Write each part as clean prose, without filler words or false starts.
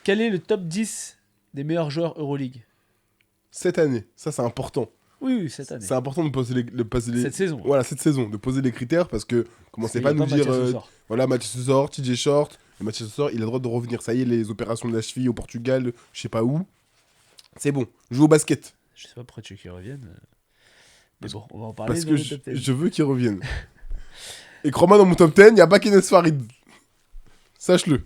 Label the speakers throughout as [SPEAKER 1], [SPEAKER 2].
[SPEAKER 1] Quel est le top 10 des meilleurs joueurs Euroleague?
[SPEAKER 2] Cette année, ça c'est important.
[SPEAKER 1] Oui, cette année.
[SPEAKER 2] C'est important de poser les...
[SPEAKER 1] Cette saison.
[SPEAKER 2] Voilà, cette saison, de poser les critères parce que commencez
[SPEAKER 1] Parce
[SPEAKER 2] pas à
[SPEAKER 1] qu'il y
[SPEAKER 2] nous
[SPEAKER 1] a
[SPEAKER 2] dire
[SPEAKER 1] Mathias Sosor.
[SPEAKER 2] voilà, Mathieu Sosor, TJ Short, et Mathieu Sosor, il a le droit de revenir. Ça y est, les opérations de la cheville au Portugal, je sais pas où. C'est bon, joue au basket.
[SPEAKER 1] Je sais pas pourquoi tu veux qu'il revienne. Mais bon, on va en parler
[SPEAKER 2] Parce
[SPEAKER 1] dans
[SPEAKER 2] que
[SPEAKER 1] le top 10.
[SPEAKER 2] je veux qu'il revienne. Et crois-moi, dans mon top 10, il n'y a pas Kenes Farid. Sache-le.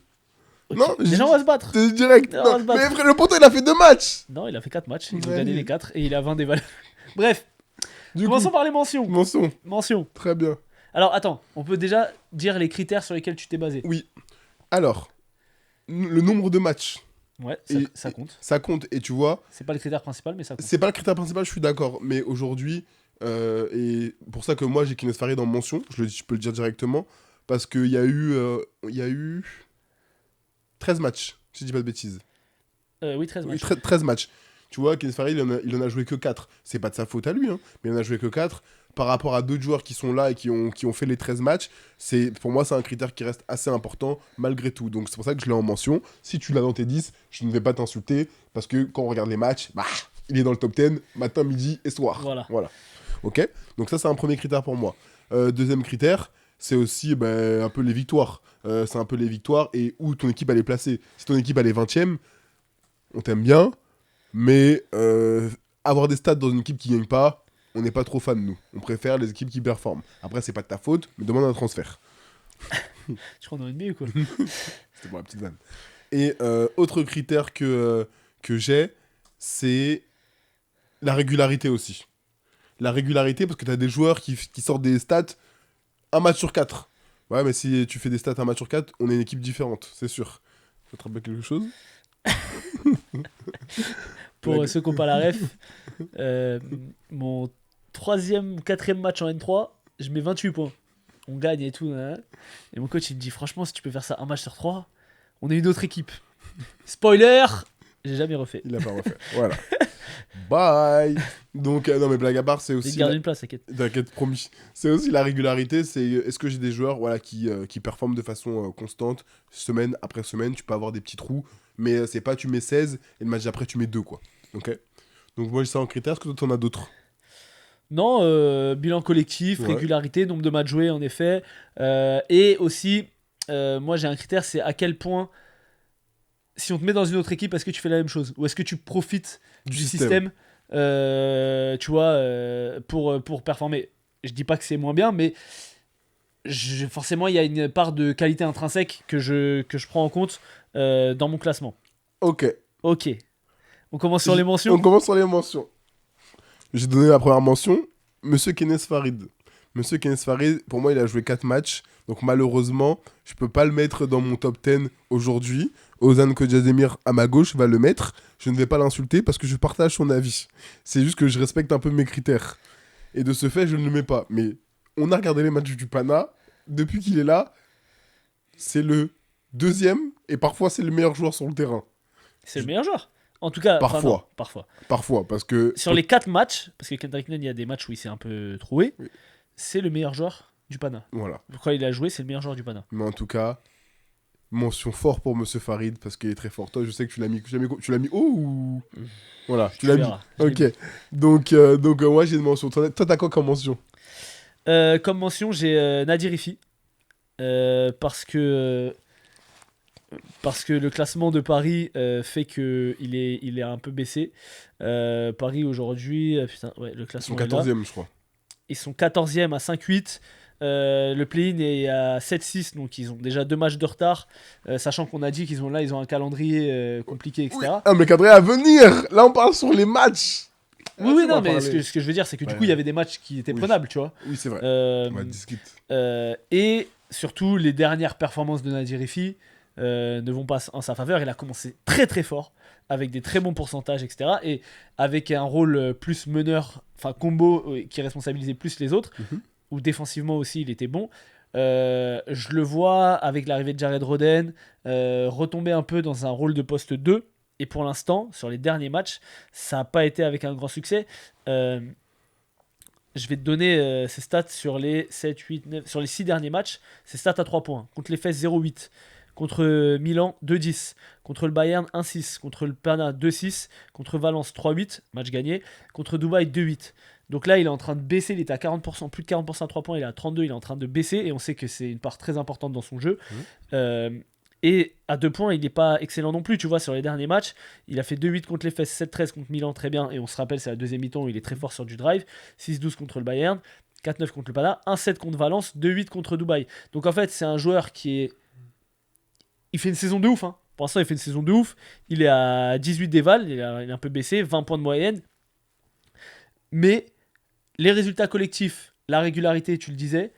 [SPEAKER 1] Ok.
[SPEAKER 2] Non,
[SPEAKER 1] Déjà, on va se battre.
[SPEAKER 2] c'est direct.
[SPEAKER 1] Non, on va
[SPEAKER 2] Non,
[SPEAKER 1] se battre.
[SPEAKER 2] mais frère, le poteau, il a fait 2 matchs.
[SPEAKER 1] Non, il a fait 4 matchs. Ils ont
[SPEAKER 2] Ouais,
[SPEAKER 1] gagné
[SPEAKER 2] oui.
[SPEAKER 1] les 4 et il a 20 des valeurs. Bref,
[SPEAKER 2] Du
[SPEAKER 1] commençons
[SPEAKER 2] coup,
[SPEAKER 1] par les mentions.
[SPEAKER 2] mention. Très bien.
[SPEAKER 1] Alors, attends, on peut déjà dire les critères sur lesquels tu t'es basé.
[SPEAKER 2] Oui. Alors, le nombre de matchs,
[SPEAKER 1] Ouais, ça compte.
[SPEAKER 2] ça compte. Et tu vois,
[SPEAKER 1] C'est pas le critère principal, mais ça compte.
[SPEAKER 2] c'est pas le critère principal, je suis d'accord. Mais aujourd'hui, et pour ça que moi j'ai Kenes Farid en mention, je peux le dire directement, parce qu'il y a eu 13 matchs, si je dis pas de bêtises.
[SPEAKER 1] Oui, 13
[SPEAKER 2] Oui,
[SPEAKER 1] matchs.
[SPEAKER 2] 13 matchs. Tu vois, Kenes Farid, il en a joué que 4. C'est pas de sa faute à lui, hein, mais il en a joué que 4. Par rapport à d'autres joueurs qui sont là et qui ont fait les 13 matchs, pour moi, c'est un critère qui reste assez important malgré tout. Donc c'est pour ça que je l'ai en mention. Si tu l'as dans tes 10, je ne vais pas t'insulter parce que quand on regarde les matchs, bah, il est dans le top 10, matin, midi et soir.
[SPEAKER 1] Voilà.
[SPEAKER 2] Ok. Donc ça, c'est un premier critère pour moi. Deuxième critère, c'est aussi un peu les victoires. C'est un peu les victoires et où ton équipe elle est placée. Si ton équipe elle est 20ème, on t'aime bien, mais avoir des stats dans une équipe qui gagne pas, on n'est pas trop fan, nous. On préfère les équipes qui performent. Après, c'est pas de ta faute, mais demande un transfert.
[SPEAKER 1] Tu crois dans NBA ou quoi?
[SPEAKER 2] C'était pour la petite vanne. Et autre critère que j'ai, c'est la régularité aussi. La régularité, parce que tu as des joueurs qui sortent des stats un match sur 4. Ouais, mais si tu fais des stats un match sur 4, on est une équipe différente, c'est sûr. Tu te rappelles quelque chose?
[SPEAKER 1] Pour ceux qui n'ont pas la ref, mon 3e, 4e match en N3, je mets 28 points. On gagne et tout. Hein. Et mon coach, il me dit, franchement, si tu peux faire ça un match sur 3, on est une autre équipe. Spoiler, j'ai jamais refait.
[SPEAKER 2] Il a pas refait. Voilà. Bye. Donc, non, mais blague à part, c'est
[SPEAKER 1] J'ai
[SPEAKER 2] aussi.
[SPEAKER 1] gardé une place, t'inquiète.
[SPEAKER 2] T'inquiète, promis. C'est aussi la régularité. C'est est-ce que j'ai des joueurs voilà, qui performent de façon constante, semaine après semaine. Tu peux avoir des petits trous, mais c'est pas tu mets 16 et le match d'après tu mets 2, quoi. Ok. Donc, moi, j'ai ça en critère. Est-ce que toi, t'en as d'autres?
[SPEAKER 1] Non, bilan collectif,
[SPEAKER 2] Ouais.
[SPEAKER 1] régularité, nombre de matchs joués, en effet. Et aussi, moi, j'ai un critère, c'est à quel point, si on te met dans une autre équipe, est-ce que tu fais la même chose? Ou est-ce que tu profites du système tu vois, pour performer? Je dis pas que c'est moins bien, mais forcément, il y a une part de qualité intrinsèque que je prends en compte dans mon classement.
[SPEAKER 2] Ok.
[SPEAKER 1] Ok. On commence sur les mentions.
[SPEAKER 2] On commence sur les mentions. J'ai donné la première mention. Monsieur Kenes Farid. Monsieur Kenes Farid, pour moi, il a joué 4 matchs. Donc malheureusement, je peux pas le mettre dans mon top 10 aujourd'hui. Ozan Kodjademir à ma gauche va le mettre. Je ne vais pas l'insulter parce que je partage son avis. C'est juste que je respecte un peu mes critères. Et de ce fait, je ne le mets pas. Mais on a regardé les matchs du Pana. Depuis qu'il est là, c'est le deuxième et parfois c'est le meilleur joueur sur le terrain.
[SPEAKER 1] C'est le meilleur joueur. En tout cas,
[SPEAKER 2] Parfois.
[SPEAKER 1] non, parfois.
[SPEAKER 2] Parfois, parce que...
[SPEAKER 1] Sur les 4 matchs, parce que Kendrick Nunn, il y a des matchs où il s'est un peu trouvé,
[SPEAKER 2] Oui.
[SPEAKER 1] c'est le meilleur joueur du Pana.
[SPEAKER 2] Voilà.
[SPEAKER 1] Quand il a joué, c'est le meilleur joueur du Pana.
[SPEAKER 2] Mais en tout cas, mention fort pour Monsieur Farid parce qu'il est très fort. Toi, je sais que tu l'as mis haut ou... Voilà, tu l'as mis.
[SPEAKER 1] verras, je l'ai
[SPEAKER 2] Ok. Donc moi, j'ai une mention. Toi, t'as quoi comme mention?
[SPEAKER 1] Comme mention, j'ai Nadir Ifi. Parce que le classement de Paris fait que il est un peu baissé. Paris aujourd'hui, putain, ouais, le
[SPEAKER 2] Ils sont
[SPEAKER 1] classement est là.
[SPEAKER 2] 14e, je crois.
[SPEAKER 1] Ils sont 14e à 5-8. Le play-in est à 7-6, donc ils ont déjà 2 matchs de retard. Sachant qu'on a dit qu'ils ont un calendrier compliqué, etc.
[SPEAKER 2] Oui. Ah, mais cadré à venir. Là, on parle sur les matchs.
[SPEAKER 1] Oui,
[SPEAKER 2] on
[SPEAKER 1] non,
[SPEAKER 2] va
[SPEAKER 1] mais
[SPEAKER 2] parler.
[SPEAKER 1] ce que je veux dire, c'est que du
[SPEAKER 2] Ouais.
[SPEAKER 1] coup, il y avait des matchs qui étaient
[SPEAKER 2] Oui.
[SPEAKER 1] prenables, tu vois.
[SPEAKER 2] Oui, c'est vrai.
[SPEAKER 1] Euh,
[SPEAKER 2] On va discuter.
[SPEAKER 1] et surtout, les dernières performances de Nadir Ifi ne vont pas en sa faveur. Il a commencé très très fort, avec des très bons pourcentages, etc. Et avec un rôle plus meneur, enfin combo, qui responsabilisait plus les autres,
[SPEAKER 2] Mhm.
[SPEAKER 1] où défensivement aussi il était bon. Je le vois avec l'arrivée de Jared Roden retomber un peu dans un rôle de poste 2. Et pour l'instant, sur les derniers matchs, ça n'a pas été avec un grand succès. Je vais te donner ses stats sur les 7, 8, 9, sur les 6 derniers matchs. Ses stats à 3 points. Contre les Fesses, 0,8. Contre Milan, 2-10. Contre le Bayern, 1-6. Contre le Pana, 2-6. Contre Valence, 3-8. Match gagné. Contre Dubaï, 2-8. Donc là, il est en train de baisser. Il était à 40%, plus de 40% à 3 points. Il est à 32. Il est en train de baisser. Et on sait que c'est une part très importante dans son jeu. Et à 2 points, il n'est pas excellent non plus. Tu vois, sur les derniers matchs, il a fait 2-8 contre les Fesses, 7-13 contre Milan, très bien. Et on se rappelle, c'est la deuxième mi-temps où il est très fort sur du drive. 6-12 contre le Bayern. 4-9 contre le Pana. 1-7 contre Valence. 2-8 contre Dubaï. Donc en fait, c'est un joueur qui est... Il fait une saison de ouf. Hein. Pour l'instant, il fait une saison de ouf. Il est à 18 d'éval. Il est un peu baissé. 20 points de moyenne. Mais les résultats collectifs, la régularité, tu le disais,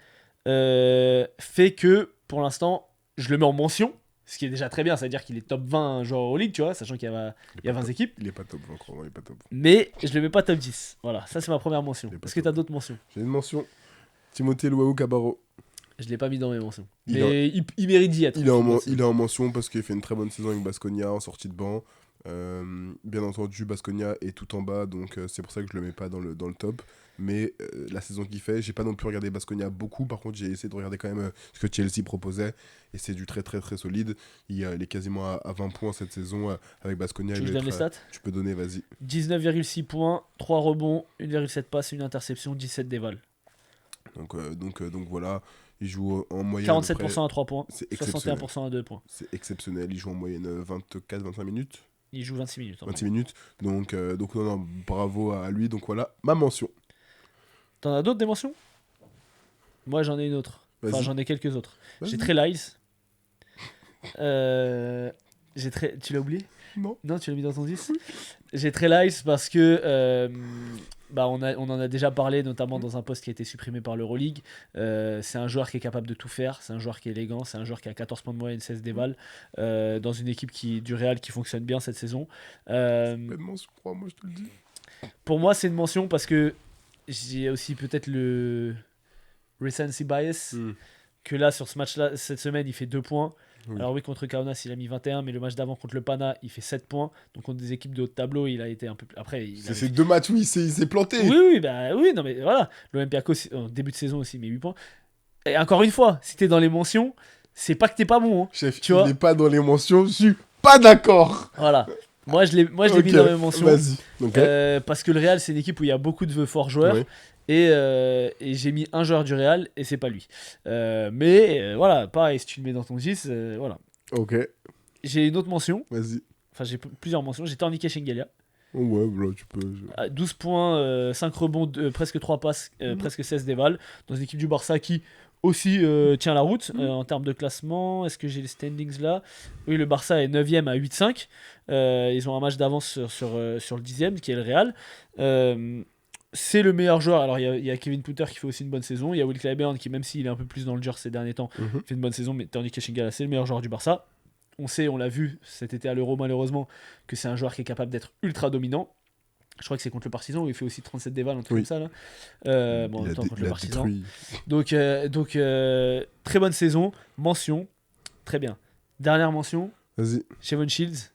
[SPEAKER 1] fait que pour l'instant, je le mets en mention. Ce qui est déjà très bien, ça veut dire qu'il est top 20 joueur au Ligue, tu vois, sachant qu'il y a 20 équipes.
[SPEAKER 2] Il est pas top 20, crois-moi, il est pas top.
[SPEAKER 1] Mais je le mets pas top 10. Voilà, ça c'est ma première mention. Est-ce que tu as d'autres mentions?
[SPEAKER 2] J'ai une mention. Timothée Luau Cabarro.
[SPEAKER 1] Je l'ai pas mis dans mes mentions. Mais il mérite d'y être.
[SPEAKER 2] Il est en mention parce qu'il fait une très bonne saison avec Baskonia en sortie de banc. Bien entendu, Baskonia est tout en bas, donc c'est pour ça que je le mais pas dans le top. Mais la saison qu'il fait, j'ai pas non plus regardé Baskonia beaucoup. Par contre, j'ai essayé de regarder quand même ce que Chelsea proposait. Et c'est du très très très solide. Il est quasiment à 20 points cette saison avec Baskonia.
[SPEAKER 1] Tu donnes les stats?
[SPEAKER 2] Tu peux donner, vas-y.
[SPEAKER 1] 19,6 points, 3 rebonds, 1,7 passes, 1 interception, 17 déval. Donc
[SPEAKER 2] voilà, il joue en moyenne
[SPEAKER 1] 47% à 3 points,
[SPEAKER 2] c'est
[SPEAKER 1] 61% à 2 points.
[SPEAKER 2] C'est exceptionnel, il joue en moyenne 24-25 minutes.
[SPEAKER 1] Il joue 26 minutes.
[SPEAKER 2] 26 minutes, donc non, bravo à lui. Donc voilà, ma mention.
[SPEAKER 1] T'en as d'autres des mentions? Moi j'en ai une autre. Enfin
[SPEAKER 2] Vas-y.
[SPEAKER 1] j'en ai quelques autres.
[SPEAKER 2] Vas-y.
[SPEAKER 1] J'ai Trey Lyles. Tu l'as oublié?
[SPEAKER 2] Non.
[SPEAKER 1] Non, tu l'as mis dans ton 10. J'ai Trey Lyles parce que on en a déjà parlé, notamment dans un post qui a été supprimé par l'Euroleague. C'est un joueur qui est capable de tout faire, c'est un joueur qui est élégant, c'est un joueur qui a 14 points de moyenne, 16 d'éval, dans une équipe du Real qui fonctionne bien cette saison.
[SPEAKER 2] C'est pas une mention, crois-moi, je te le dis.
[SPEAKER 1] Pour moi, c'est une mention parce que j'ai aussi peut-être le recency bias, que là, sur ce match-là, cette semaine, il fait 2 points.
[SPEAKER 2] Oui.
[SPEAKER 1] Alors oui, contre Kaunas, il a mis 21, mais le match d'avant contre le Pana, il fait 7 points. Donc contre des équipes de haut de tableau, il a été un peu... Après,
[SPEAKER 2] C'est ces 2 matchs où il s'est planté.
[SPEAKER 1] Oui, non mais voilà. L'Olympiakos, début de saison aussi, mais 8 points. Et encore une fois, si t'es dans les mentions, c'est pas que t'es pas bon. Hein.
[SPEAKER 2] Chef,
[SPEAKER 1] tu
[SPEAKER 2] il
[SPEAKER 1] vois
[SPEAKER 2] n'est pas dans les mentions, je suis pas d'accord.
[SPEAKER 1] Voilà. Moi, je l'ai
[SPEAKER 2] Ok,
[SPEAKER 1] mis dans mes mentions.
[SPEAKER 2] Vas-y. Ok.
[SPEAKER 1] Parce que le Real, c'est une équipe où il y a beaucoup de forts joueurs.
[SPEAKER 2] Oui.
[SPEAKER 1] Et j'ai mis un joueur du Real et c'est pas lui. Mais voilà, pareil, si tu le mets dans ton 10, voilà.
[SPEAKER 2] Ok,
[SPEAKER 1] J'ai une autre mention.
[SPEAKER 2] vas-y.
[SPEAKER 1] Enfin, j'ai plusieurs mentions. J'ai Tornike Shengelia.
[SPEAKER 2] Oh ouais, là, tu peux.
[SPEAKER 1] 12 points, 5 rebonds, presque 3 passes, presque 16 déval. Dans une équipe du Barça qui aussi tient la route en termes de classement. Est-ce que j'ai les standings là? Oui, le Barça est 9ème à 8-5. Ils ont un match d'avance sur le 10ème qui est le Real. C'est le meilleur joueur. Alors, il y a Kevin Putter qui fait aussi une bonne saison. Il y a Will Clyburn qui, même s'il est un peu plus dans le dur ces derniers temps, fait une bonne saison. Mais Tornike Shengelia, c'est le meilleur joueur du Barça. On l'a vu cet été à l'Euro malheureusement, que c'est un joueur qui est capable d'être ultra dominant. Je crois que c'est contre le Partizan où il fait aussi 37 déval, un truc comme ça. Là. En même temps, contre le Partizan. Donc, très bonne saison. Mention. Très bien. Dernière mention.
[SPEAKER 2] Vas-y.
[SPEAKER 1] Shavon Shields.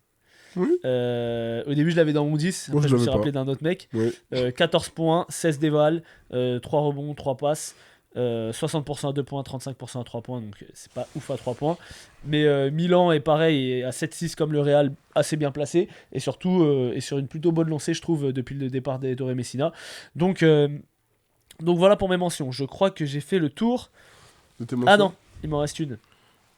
[SPEAKER 2] Oui.
[SPEAKER 1] Au début, je l'avais dans mon 10.
[SPEAKER 2] Moi,
[SPEAKER 1] Après,
[SPEAKER 2] je
[SPEAKER 1] je me suis
[SPEAKER 2] l'avais
[SPEAKER 1] rappelé d'un autre mec.
[SPEAKER 2] Oui.
[SPEAKER 1] 14 points, 16 déval, 3 rebonds, 3 passes. 60% à 2 points, 35% à 3 points, donc c'est pas ouf à 3 points. Mais Milan est pareil, est à 7-6 comme le Real, assez bien placé, et surtout est sur une plutôt bonne lancée, je trouve, depuis le départ d'Ettore Messina. Donc voilà pour mes mentions. Je crois que j'ai fait le tour. Ah non, il m'en reste une.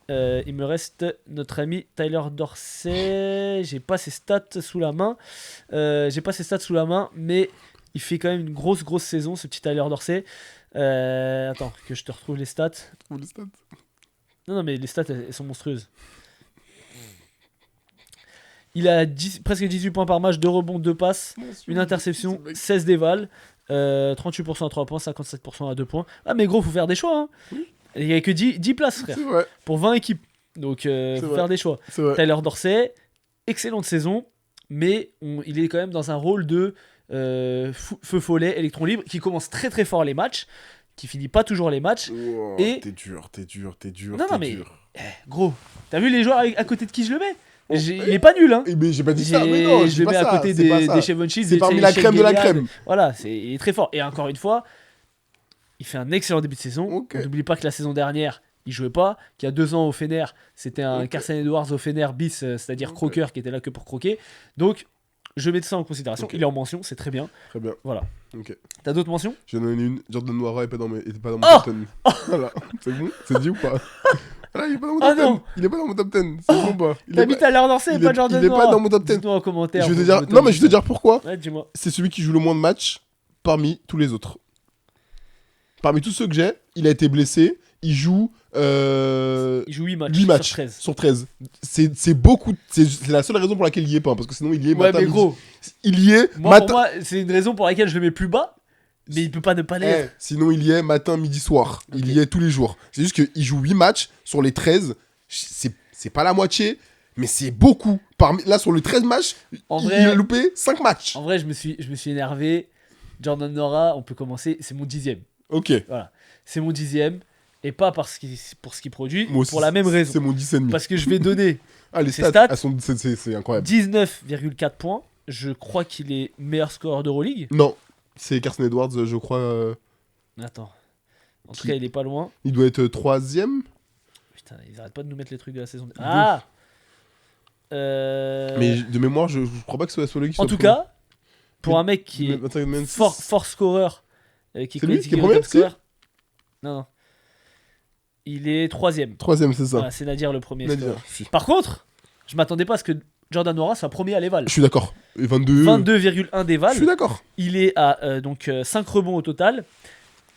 [SPEAKER 1] Il me reste notre ami Tyler Dorsey. J'ai pas ses stats sous la main. Mais il fait quand même une grosse saison, ce petit Tyler Dorsey. Attends, que je te retrouve les stats. Non, mais les stats, elles sont monstrueuses. Il a presque 18 points par match, 2 rebonds, 2 passes, une interception, 16 déval, 38% à 3 points, 57% à 2 points. Ah, mais gros, faut faire des choix. Hein. Oui. Il n'y a que 10 places, frère. Pour 20 équipes. Donc, faut faire des choix. Tyler Dorsey, excellente saison, mais il est quand même dans un rôle de feu follet, électron libre, qui commence très très fort les matchs, qui finit pas toujours les matchs.
[SPEAKER 2] Wow,
[SPEAKER 1] et
[SPEAKER 2] t'es dur.
[SPEAKER 1] Non, mais gros, t'as vu les joueurs à côté de qui je le mets? Il est pas nul, hein.
[SPEAKER 2] Mais j'ai pas dit ça, mais non,
[SPEAKER 1] je le mets à côté des Shavon Shields.
[SPEAKER 2] C'est parmi la crème de la crème.
[SPEAKER 1] Voilà, il est très fort. Et encore une fois, il fait un excellent début de saison. On n'oublie pas que la saison dernière, il jouait pas, qu'il y a 2 ans au Fener, c'était un Carson Edwards au Fener bis, c'est-à-dire croqueur qui était là que pour croquer. Donc, je mets ça en considération.
[SPEAKER 2] Ok.
[SPEAKER 1] Il est en mention, c'est très bien.
[SPEAKER 2] Très bien.
[SPEAKER 1] Voilà.
[SPEAKER 2] Ok.
[SPEAKER 1] T'as d'autres mentions?
[SPEAKER 2] J'en ai une. Jordan Noira était pas dans mon
[SPEAKER 1] Oh
[SPEAKER 2] top 10. Voilà. C'est bon? C'est dit ou pas? Voilà, il est pas dans mon
[SPEAKER 1] Ah
[SPEAKER 2] top 10.
[SPEAKER 1] non.
[SPEAKER 2] Il est pas dans mon top 10. C'est bon pas? Il est
[SPEAKER 1] T'habites
[SPEAKER 2] pas-
[SPEAKER 1] à l'heure dansée et
[SPEAKER 2] il
[SPEAKER 1] pas
[SPEAKER 2] est-
[SPEAKER 1] Jordan
[SPEAKER 2] il est pas
[SPEAKER 1] Noir.
[SPEAKER 2] dans mon top 10.
[SPEAKER 1] Dites-moi en commentaire.
[SPEAKER 2] Je vais te
[SPEAKER 1] vous
[SPEAKER 2] dire...
[SPEAKER 1] me
[SPEAKER 2] Non, mais je vais te
[SPEAKER 1] dites.
[SPEAKER 2] dire pourquoi.
[SPEAKER 1] Ouais, dis-moi.
[SPEAKER 2] C'est celui qui joue le moins de matchs parmi tous les autres. Parmi tous ceux que j'ai, il a été blessé. Il joue
[SPEAKER 1] Il joue 8 matchs,
[SPEAKER 2] 8 matchs
[SPEAKER 1] sur 13.
[SPEAKER 2] sur 13. C'est beaucoup. C'est la seule raison pour laquelle il y est pas. Parce que sinon, il y est
[SPEAKER 1] Ouais,
[SPEAKER 2] matin,
[SPEAKER 1] mais
[SPEAKER 2] midi.
[SPEAKER 1] gros,
[SPEAKER 2] Il y est
[SPEAKER 1] moi,
[SPEAKER 2] matin.
[SPEAKER 1] pour moi, c'est une raison pour laquelle je le mets plus bas, mais il peut pas ne pas l'être.
[SPEAKER 2] Sinon, il y est matin, midi, soir.
[SPEAKER 1] Ok.
[SPEAKER 2] Il y est tous les jours. C'est juste qu'il joue 8 matchs sur les 13. C'est pas la moitié, mais c'est beaucoup. Là, sur les 13 matchs,
[SPEAKER 1] En
[SPEAKER 2] il
[SPEAKER 1] vrai-
[SPEAKER 2] a loupé 5 matchs.
[SPEAKER 1] En vrai, je me suis énervé. Jordan Nora, on peut commencer, c'est mon 10e.
[SPEAKER 2] Ok.
[SPEAKER 1] Voilà. C'est mon 10e. Et pas pour ce qu'il produit,
[SPEAKER 2] Moi aussi,
[SPEAKER 1] pour la même raison.
[SPEAKER 2] C'est mon 10,5.
[SPEAKER 1] Parce que je vais donner
[SPEAKER 2] Ah, les
[SPEAKER 1] ses
[SPEAKER 2] stats,
[SPEAKER 1] stats.
[SPEAKER 2] c'est incroyable.
[SPEAKER 1] 19,4 points. Je crois qu'il est meilleur scoreur d'Euroleague.
[SPEAKER 2] Non, c'est Carson Edwards, je crois.
[SPEAKER 1] Attends. En tout cas, il est pas loin.
[SPEAKER 2] Il doit être 3ème.
[SPEAKER 1] Putain, ils arrêtent pas de nous mettre les trucs de la saison. Ah
[SPEAKER 2] Mais de mémoire, je crois pas que ce soit lui qui soit
[SPEAKER 1] En tout
[SPEAKER 2] premier.
[SPEAKER 1] cas, pour un mec qui est
[SPEAKER 2] 25,
[SPEAKER 1] fort scoreur, qui
[SPEAKER 2] C'est lui qui est
[SPEAKER 1] au
[SPEAKER 2] premier,
[SPEAKER 1] top scoreur. Non. Il est 3ème.
[SPEAKER 2] 3ème, c'est ça.
[SPEAKER 1] Voilà, c'est Nadir le premier
[SPEAKER 2] Nadir,
[SPEAKER 1] scoreur. Par contre, je m'attendais pas à ce que Jordan Nora soit premier à l'Eval.
[SPEAKER 2] Je suis d'accord. Et 22.
[SPEAKER 1] 22,1
[SPEAKER 2] Je
[SPEAKER 1] d'Eval.
[SPEAKER 2] suis d'accord.
[SPEAKER 1] Il est à 5 rebonds au total,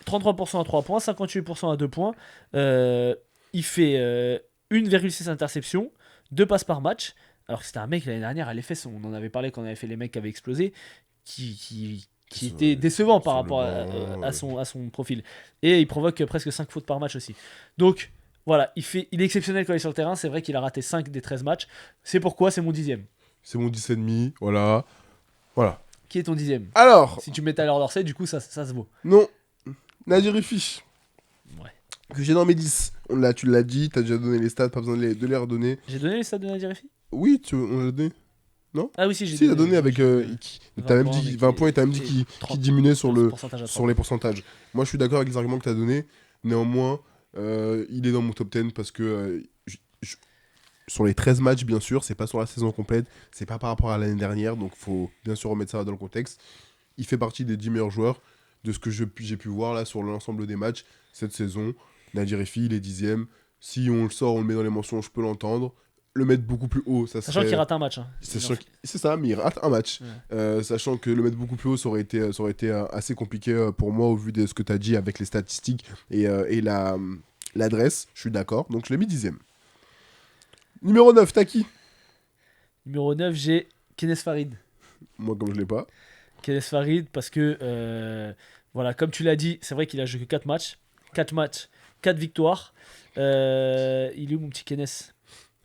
[SPEAKER 1] 33% à 3 points, 58% à 2 points. Il fait 1,6 interceptions, 2 passes par match. Alors que c'était un mec l'année dernière à l'effet, on en avait parlé quand on avait fait les mecs qui avaient explosé, qui était décevant par rapport à son profil. Et il provoque presque 5 fautes par match aussi. Donc voilà, il est exceptionnel quand il est sur le terrain. C'est vrai qu'il a raté 5 des 13 matchs. C'est pourquoi c'est mon 10e.
[SPEAKER 2] C'est mon 10,5. Voilà. Voilà.
[SPEAKER 1] Qui est ton 10e?
[SPEAKER 2] Alors,
[SPEAKER 1] Si tu mets Tyler Dorsey, du coup ça se vaut.
[SPEAKER 2] non. Nadir Fish.
[SPEAKER 1] Ouais.
[SPEAKER 2] Que j'ai dans mes 10. Tu l'as dit, t'as déjà donné les stats, pas besoin de les redonner.
[SPEAKER 1] J'ai donné les stats de Nadir Effi?
[SPEAKER 2] Oui, on l'a donné.
[SPEAKER 1] Ah oui, si, j'ai
[SPEAKER 2] Si, il a donné avec. T'as même
[SPEAKER 1] 20
[SPEAKER 2] dit
[SPEAKER 1] points,
[SPEAKER 2] 20 points et t'as même dit
[SPEAKER 1] et
[SPEAKER 2] qu'il
[SPEAKER 1] 30
[SPEAKER 2] diminuait sur
[SPEAKER 1] pourcentage à
[SPEAKER 2] sur les pourcentages. Moi, je suis d'accord avec les arguments que t'as donnés. Néanmoins, il est dans mon top 10 parce que sur les 13 matchs, bien sûr, c'est pas sur la saison complète, c'est pas par rapport à l'année dernière, donc faut bien sûr remettre ça dans le contexte. Il fait partie des 10 meilleurs joueurs de ce que j'ai pu voir là sur l'ensemble des matchs cette saison. Nadir Effi, il est 10ème. Si on le sort, on le met dans les mentions, je peux l'entendre. Le mettre beaucoup plus haut, ça serait...
[SPEAKER 1] Sachant qu'il rate un match. Hein.
[SPEAKER 2] C'est ça, mais il rate un match.
[SPEAKER 1] Ouais.
[SPEAKER 2] Sachant que le mettre beaucoup plus haut, ça aurait été assez compliqué pour moi au vu de ce que tu as dit avec les statistiques et l'adresse. Je suis d'accord, donc je l'ai mis 10ème. Numéro 9, t'as qui?
[SPEAKER 1] Numéro 9, j'ai Kenneth Farid.
[SPEAKER 2] Moi, comme je l'ai pas.
[SPEAKER 1] Kenneth Farid, parce que, voilà, comme tu l'as dit, c'est vrai qu'il a joué que 4 matchs. 4 matchs, 4 victoires. Il est où mon petit Kenneth?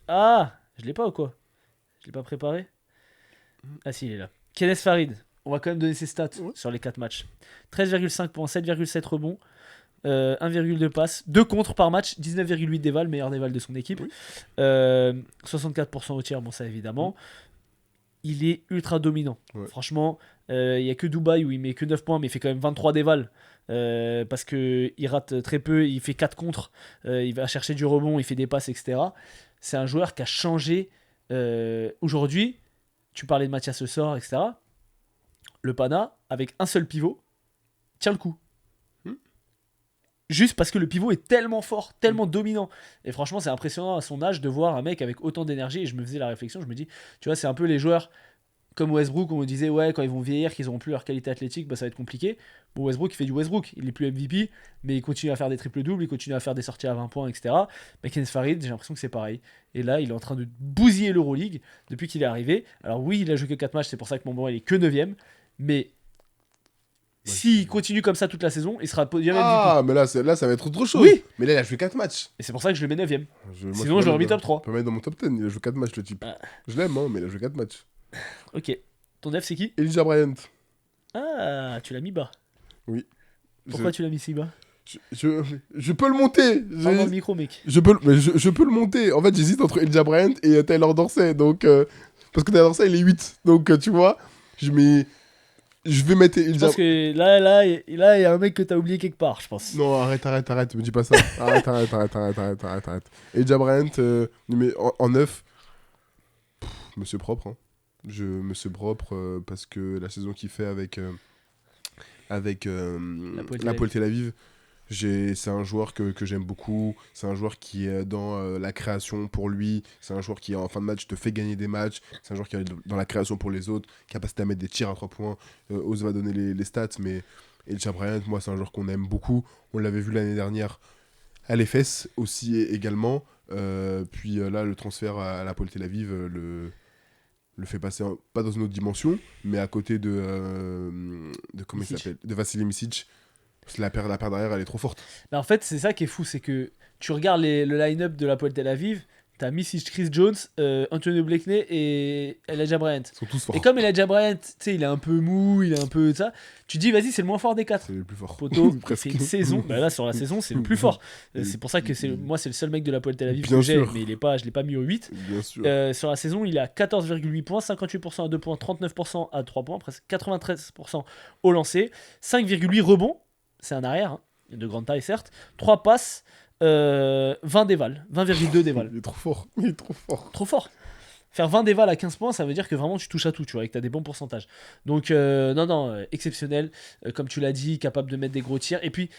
[SPEAKER 1] Ah, je l'ai pas ou quoi? Je l'ai pas préparé? Ah si, il est là. Kenneth Farid, on va quand même donner ses stats sur les 4 matchs. 13,5 points, 7,7 rebonds, 1,2 passes, 2 contres par match, 19,8 d'éval, meilleur d'éval de son équipe.
[SPEAKER 2] Oui.
[SPEAKER 1] 64% au tir, bon ça évidemment. Il est ultra dominant.
[SPEAKER 2] Ouais.
[SPEAKER 1] Franchement, il n'y a que Dubaï où il met que 9 points, mais il fait quand même 23 d'éval. Parce qu'il rate très peu, il fait 4 contres, il va chercher du rebond, il fait des passes, etc. C'est un joueur qui a changé. Aujourd'hui, tu parlais de Mathias Le Sort, etc. Le Pana, avec un seul pivot, tient le coup. Juste parce que le pivot est tellement fort, tellement dominant. Et franchement, c'est impressionnant à son âge de voir un mec avec autant d'énergie. Et je me faisais la réflexion, je me dis, tu vois, c'est un peu les joueurs comme Westbrook, on me disait, ouais, quand ils vont vieillir, qu'ils n'auront plus leur qualité athlétique, bah, ça va être compliqué. Bon, Westbrook, il fait du Westbrook, il est plus MVP, mais il continue à faire des triples-doubles, il continue à faire des sorties à 20 points, etc. Mais Kenneth Farid, j'ai l'impression que c'est pareil. Et là, il est en train de bousiller l'Euroleague depuis qu'il est arrivé. Alors oui, il a joué que 4 matchs, c'est pour ça que mon moment, il est que 9ème. Mais s'il continue comme ça toute la saison, il sera podium MVP.
[SPEAKER 2] Ah, mais là, ça va être autre chose.
[SPEAKER 1] Oui.
[SPEAKER 2] Mais là, il a joué 4 matchs.
[SPEAKER 1] Et c'est pour ça que je le mets 9ème.
[SPEAKER 2] Moi,
[SPEAKER 1] Sinon, je l'aurais mis top 3.
[SPEAKER 2] Je peux mettre dans mon top 10. Il a joué 4 matchs, le type.
[SPEAKER 1] Ah.
[SPEAKER 2] Je l'aime, hein, mais il a joué 4 matchs.
[SPEAKER 1] Ok. Ton 9, c'est qui?
[SPEAKER 2] Elijah Bryant.
[SPEAKER 1] Ah, tu l'as mis bas.
[SPEAKER 2] Oui.
[SPEAKER 1] Pourquoi tu l'as mis si bas?
[SPEAKER 2] Je peux le monter.
[SPEAKER 1] Parle dans le micro, mec.
[SPEAKER 2] Je peux le monter. En fait, j'hésite entre Elijah Bryant et Tyler Dorsey. Donc, parce que Tyler Dorsey, il est 8. Donc, tu vois, je Je vais mettre
[SPEAKER 1] Je pense que là, il y a un mec que t'as oublié quelque part, je pense.
[SPEAKER 2] Non, arrête, me dis pas ça. Arrête. Elijah Bryant, en 9, monsieur propre. Hein. Monsieur propre, parce que la saison qu'il fait avec la Poel Tel Aviv, c'est un joueur que j'aime beaucoup. C'est un joueur qui est dans la création pour lui. C'est un joueur qui, en fin de match, te fait gagner des matchs. C'est un joueur qui est dans la création pour les autres, capacité à mettre des tirs à 3 points. Ose va donner les stats, mais Elijah Bryant, moi, c'est un joueur qu'on aime beaucoup. On l'avait vu l'année dernière à l'EFS aussi également. Puis là, le transfert à la Poel Tel Aviv le fait passer pas dans une autre dimension, mais à côté de comment il s'appelle, de Vassili Micic. La paire derrière, elle est trop forte.
[SPEAKER 1] Mais en fait, c'est ça qui est fou, c'est que tu regardes le line-up de la Poel Tel Aviv, t'as Micic, Chris Jones, Antonio Blakeney et Elijah Bryant.
[SPEAKER 2] Ils sont tous forts.
[SPEAKER 1] Et comme Elijah Bryant, tu sais, il est un peu mou, il est un peu ça, tu dis vas-y, c'est le moins fort des 4.
[SPEAKER 2] C'est le plus fort.
[SPEAKER 1] Poto, il fait une saison, bah là sur la saison, c'est le plus fort. C'est pour ça que moi, c'est le seul mec de la Poel Tel Aviv que j'ai, mais je l'ai pas mis au 8.
[SPEAKER 2] Bien sûr.
[SPEAKER 1] Sur la saison, il a 14,8 points, 58% à 2 points, 39% à 3 points, presque 93% au lancer, 5,8 rebonds, c'est un arrière, hein, de grande taille certes, 3 passes, 20 dévals, 20,2 dévals.
[SPEAKER 2] Il est trop fort.
[SPEAKER 1] Trop fort. Faire 20 dévals à 15 points, ça veut dire que vraiment tu touches à tout, tu vois, et que tu as des bons pourcentages. Donc, non, exceptionnel. Comme tu l'as dit, capable de mettre des gros tirs. Et puis,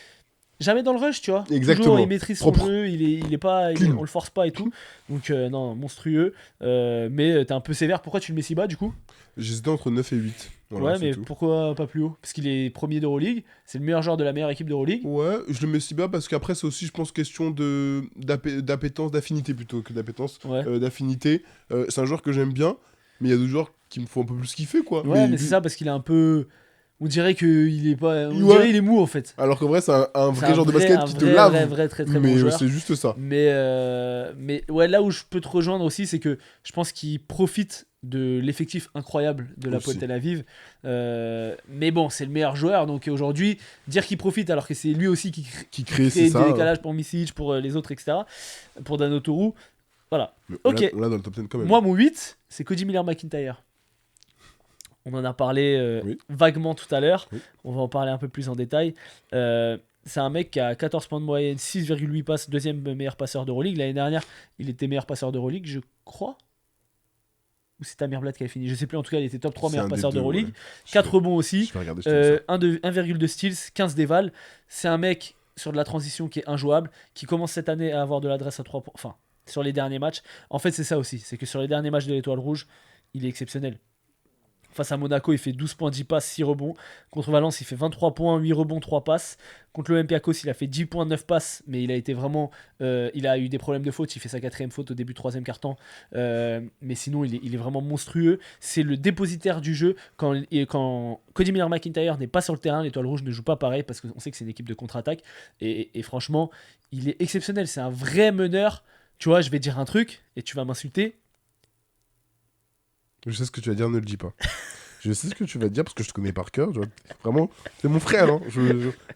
[SPEAKER 1] jamais dans le rush, tu vois.
[SPEAKER 2] Exactement.
[SPEAKER 1] Toujours, il maîtrise son
[SPEAKER 2] Propre.
[SPEAKER 1] jeu, on le force pas et tout. Donc, non, monstrueux. Mais t'es un peu sévère. Pourquoi tu le mets si bas, du coup ?
[SPEAKER 2] J'hésitais entre 9 et 8. Voilà,
[SPEAKER 1] ouais, mais
[SPEAKER 2] tout.
[SPEAKER 1] Pourquoi pas plus haut ? Parce qu'il est premier d'Euroleague, c'est le meilleur joueur de la meilleure équipe d'Euroleague.
[SPEAKER 2] Ouais, je le mets si bas parce qu'après, c'est aussi, je pense, question d'appétence, d'affinité plutôt que d'appétence.
[SPEAKER 1] Ouais.
[SPEAKER 2] D'affinité. C'est un joueur que j'aime bien, mais il y a d'autres joueurs qui me font un peu plus kiffer, quoi.
[SPEAKER 1] Ouais, mais c'est ça, parce qu'il est un peu. On dirait qu'il est pas. On dirait qu'il est mou en fait.
[SPEAKER 2] Alors qu'en vrai, c'est un vrai genre de basket qui te lave.
[SPEAKER 1] Vrai, très très
[SPEAKER 2] mais
[SPEAKER 1] bon joueur.
[SPEAKER 2] c'est juste ça.
[SPEAKER 1] Mais ouais, là où je peux te rejoindre aussi, c'est que je pense qu'il profite de l'effectif incroyable de la Poel Tel Aviv. Mais bon, c'est le meilleur joueur. Donc aujourd'hui, dire qu'il profite alors que c'est lui aussi qui crée des décalages pour Micic, pour les autres, etc. Pour Dan Oturu. Voilà.
[SPEAKER 2] Mais
[SPEAKER 1] ok.
[SPEAKER 2] On l'a dans le top 10 quand même.
[SPEAKER 1] Moi, mon 8, c'est Cody Miller-McIntyre. On en a parlé vaguement tout à l'heure.
[SPEAKER 2] Oui.
[SPEAKER 1] On va en parler un peu plus en détail. C'est un mec qui a 14 points de moyenne, 6,8 passes, deuxième meilleur passeur d'Euroleague. L'année dernière, il était meilleur passeur d'Euroleague, je crois. Ou c'est Tamir Blatt qui a fini. Je sais plus, en tout cas, il était top 3 meilleur passeur d'Euroleague. Ouais. 4 rebonds aussi. 1,2 steals, 15 dévals. C'est un mec sur de la transition qui est injouable, qui commence cette année à avoir de l'adresse à 3 points. Enfin, sur les derniers matchs. En fait, c'est ça aussi. C'est que sur les derniers matchs de l'Étoile Rouge, il est exceptionnel. Face à Monaco, il fait 12 points, 10 passes, 6 rebonds. Contre Valence, il fait 23 points, 8 rebonds, 3 passes. Contre l'Olympiakos, il a fait 10 points, 9 passes, mais il a été vraiment... il a eu des problèmes de faute, il fait sa 4ème faute au début du 3ème quart-temps. Mais sinon, il est vraiment monstrueux. C'est le dépositaire du jeu. Quand Cody Miller-McIntyre n'est pas sur le terrain, l'Étoile Rouge ne joue pas pareil, parce qu'on sait que c'est une équipe de contre-attaque. Et franchement, il est exceptionnel. C'est un vrai meneur. Tu vois, je vais dire un truc, et tu vas m'insulter.
[SPEAKER 2] Je sais ce que tu vas dire, ne le dis pas. Je sais ce que tu vas dire parce que je te connais par cœur. Vraiment, c'est mon frère. Hein.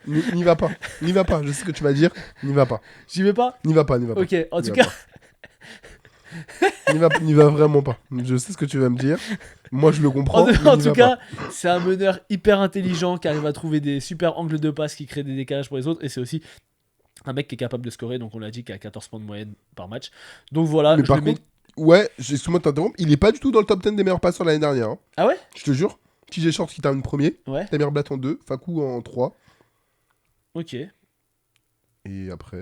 [SPEAKER 2] N'y va pas. N'y va pas. Je sais ce que tu vas dire. N'y va pas.
[SPEAKER 1] J'y vais pas ?
[SPEAKER 2] N'y va pas.
[SPEAKER 1] Ok, en tout cas.
[SPEAKER 2] N'y va vraiment pas. Je sais ce que tu vas me dire. Moi, je le comprends.
[SPEAKER 1] En tout cas, c'est un meneur hyper intelligent qui arrive à trouver des super angles de passe qui créent des décalages pour les autres. Et c'est aussi un mec qui est capable de scorer. Donc, on l'a dit, qui a 14 points de moyenne par match. Donc voilà.
[SPEAKER 2] Mais par contre. Ouais, excuse-moi de t'interrompre, il est pas du tout dans le top 10 des meilleurs passeurs l'année dernière. Hein.
[SPEAKER 1] Ah ouais ?
[SPEAKER 2] Je te jure. TJ Short qui termine premier,
[SPEAKER 1] ouais.
[SPEAKER 2] Tamir Blatt en 2, Fakou en 3.
[SPEAKER 1] Ok.
[SPEAKER 2] Et après...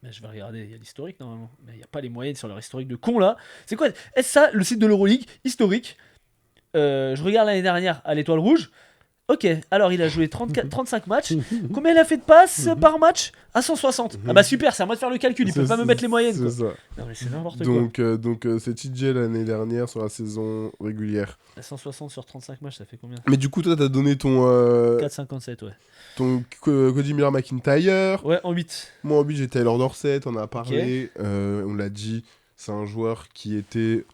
[SPEAKER 1] Mais je vais regarder, il y a l'historique normalement. Mais il n'y a pas les moyennes sur leur historique de con là. C'est quoi ? Est-ce ça le site de l'Euroleague historique ? Je regarde l'année dernière à l'Étoile Rouge. Ok, alors il a joué 35 matchs. Combien il a fait de passes par match ? À 160. Ah bah super, c'est à moi de faire le calcul, il peut pas me mettre les moyennes.
[SPEAKER 2] C'est
[SPEAKER 1] quoi.
[SPEAKER 2] ça.
[SPEAKER 1] Non mais c'est n'importe quoi.
[SPEAKER 2] Donc c'est TJ l'année dernière sur la saison régulière.
[SPEAKER 1] 160 sur 35 matchs, ça fait combien ?
[SPEAKER 2] Mais du coup, toi, t'as donné ton...
[SPEAKER 1] 4,57, ouais.
[SPEAKER 2] Ton Cody Miller-McIntyre.
[SPEAKER 1] Ouais, en 8.
[SPEAKER 2] Moi, en 8, j'ai Taylor Dorsett, on en a parlé. Okay. On l'a dit, c'est un joueur qui était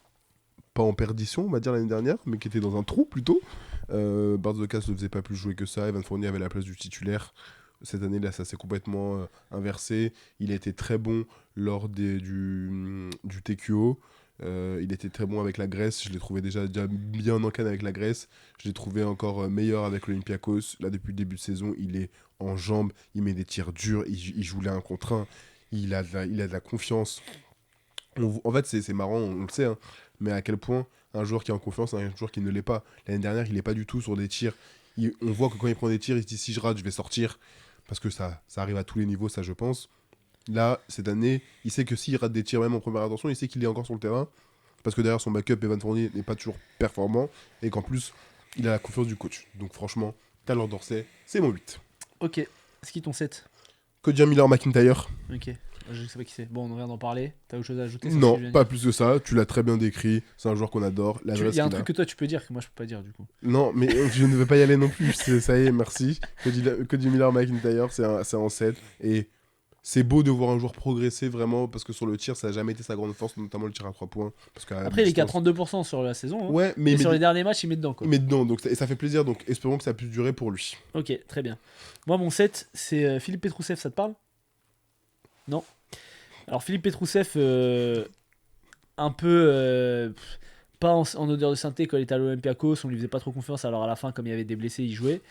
[SPEAKER 2] pas en perdition, on va dire, l'année dernière, mais qui était dans un trou, plutôt. Barzokas ne faisait pas plus jouer que ça. Evan Fournier avait la place du titulaire. Cette année là, ça s'est complètement inversé. Il a été très bon lors du TQO. Il était très bon avec la Grèce. Je l'ai trouvé déjà bien en canne avec la Grèce. Je l'ai trouvé encore meilleur avec l'Olympiakos. Là, depuis le début de saison, il est en jambes. Il met des tirs durs. Il joue les 1 contre 1. Il a de la confiance. En fait, c'est marrant, on le sait. Hein, mais à quel point un joueur qui est en confiance, un joueur qui ne l'est pas. L'année dernière, il n'est pas du tout sur des tirs. On voit que quand il prend des tirs, il se dit si je rate, je vais sortir. Parce que ça arrive à tous les niveaux, ça je pense. Là, cette année, il sait que s'il rate des tirs même en première intention, il sait qu'il est encore sur le terrain. Parce que derrière son backup, Evan Fournier n'est pas toujours performant. Et qu'en plus, il a la confiance du coach. Donc franchement, Tyler Dorsey, c'est mon 8.
[SPEAKER 1] Ok. Est-ce qu'il ton 7
[SPEAKER 2] Cody Miller McIntyre.
[SPEAKER 1] Ok. Je sais pas qui c'est. Bon, on vient d'en parler. T'as autre chose à ajouter
[SPEAKER 2] Non, pas plus que ça. Tu l'as très bien décrit. C'est un joueur qu'on adore.
[SPEAKER 1] Il y a un truc que toi tu peux dire que moi je peux pas dire du coup.
[SPEAKER 2] Non, mais je ne vais pas y aller non plus. Ça y est, merci. Cody Miller McIntyre, c'est en 7. Et c'est beau de voir un joueur progresser vraiment. Parce que sur le tir, ça n'a jamais été sa grande force, notamment le tir à 3 points. Parce
[SPEAKER 1] Après, il est qu'à 32% sur la saison. Hein.
[SPEAKER 2] Ouais,
[SPEAKER 1] mais sur les derniers matchs, il met dedans. Quoi.
[SPEAKER 2] Il met dedans, donc, et ça fait plaisir. Donc espérons que ça puisse durer pour lui.
[SPEAKER 1] Ok, très bien. Moi, mon 7, c'est Philippe Petrousev. Ça te parle? Non. Alors Philippe Petrousev, un peu pas en odeur de sainteté quand il était à l'Olympiakos, on lui faisait pas trop confiance, alors à la fin comme il y avait des blessés il jouait.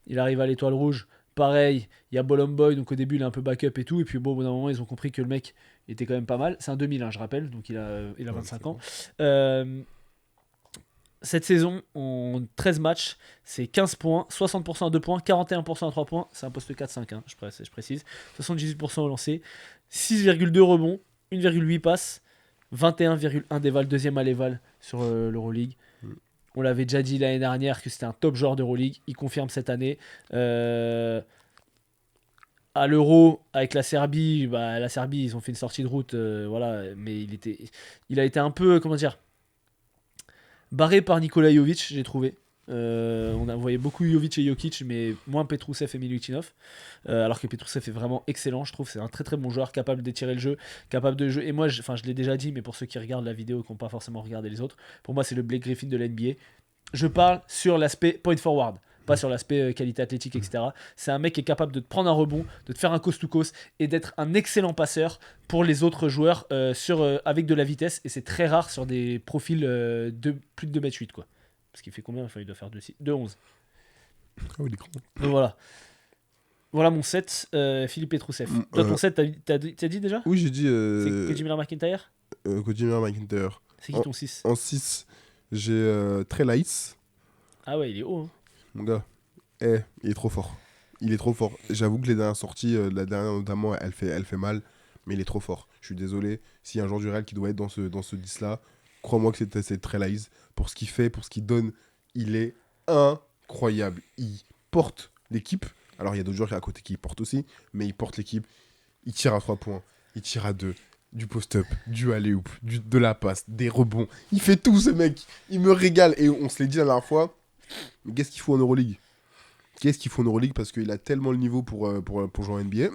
[SPEAKER 1] Il arrive à l'Étoile Rouge, pareil, il y a Bolomboy, donc au début il est un peu backup et tout, et puis bon, au bout d'un moment ils ont compris que le mec était quand même pas mal. C'est un 2000 je rappelle, donc il a 25 ans. Cette saison, en 13 matchs, c'est 15 points, 60% à 2 points, 41% à 3 points, c'est un poste 4-5, hein, je précise, 78% au lancer, 6,2 rebonds, 1,8 passes, 21,1 déval, deuxième à l'éval sur l'Euroleague. On l'avait déjà dit l'année dernière que c'était un top joueur d'Euroleague, il confirme cette année. À l'Euro, avec la Serbie, ils ont fait une sortie de route, voilà, mais il a été un peu, comment dire, barré par Nikola Jovic, j'ai trouvé. On a envoyé beaucoup Jovic et Jokic, mais moins Petrousev et Milutinov. Alors que Petrousev est vraiment excellent, je trouve. C'est un très très bon joueur, capable d'étirer le jeu, capable de jouer. Et moi, je l'ai déjà dit, mais pour ceux qui regardent la vidéo et qui n'ont pas forcément regardé les autres, pour moi, c'est le Blake Griffin de l'NBA. Je parle sur l'aspect point forward, pas sur l'aspect qualité athlétique, etc. C'est un mec qui est capable de te prendre un rebond, de te faire un coast-to-coast et d'être un excellent passeur pour les autres joueurs avec de la vitesse. Et c'est très rare sur des profils de plus de 2,8 m, quoi. Parce qu'il fait combien? Enfin, il doit faire 2,11.
[SPEAKER 2] Ah oui, il est grand.
[SPEAKER 1] Donc voilà. Voilà mon 7, Philippe Petrousev. Toi, ton 7, t'as dit déjà?
[SPEAKER 2] Oui, j'ai dit.
[SPEAKER 1] C'est Cody Miller McIntyre?
[SPEAKER 2] Cody Miller McIntyre.
[SPEAKER 1] C'est qui ton 6?
[SPEAKER 2] En 6, j'ai Trey Lyles.
[SPEAKER 1] Ah ouais, il est haut. Hein.
[SPEAKER 2] Mon gars, il est trop fort. Il est trop fort. J'avoue que les dernières sorties, la dernière notamment, elle fait mal. Mais il est trop fort. Je suis désolé. S'il y a un joueur du Real qui doit être dans ce 10-là, crois-moi que c'est Trey Lyles. Pour ce qu'il fait, pour ce qu'il donne, il est incroyable. Il porte l'équipe. Alors, il y a d'autres joueurs à côté qui portent aussi, mais il porte l'équipe. Il tire à 3 points, il tire à 2, du post-up, du alley-oop, de la passe, des rebonds. Il fait tout, ce mec. Il me régale. Et on se l'est dit la dernière fois, mais qu'est-ce qu'il faut en Euroleague? Parce qu'il a tellement le niveau pour jouer en NBA.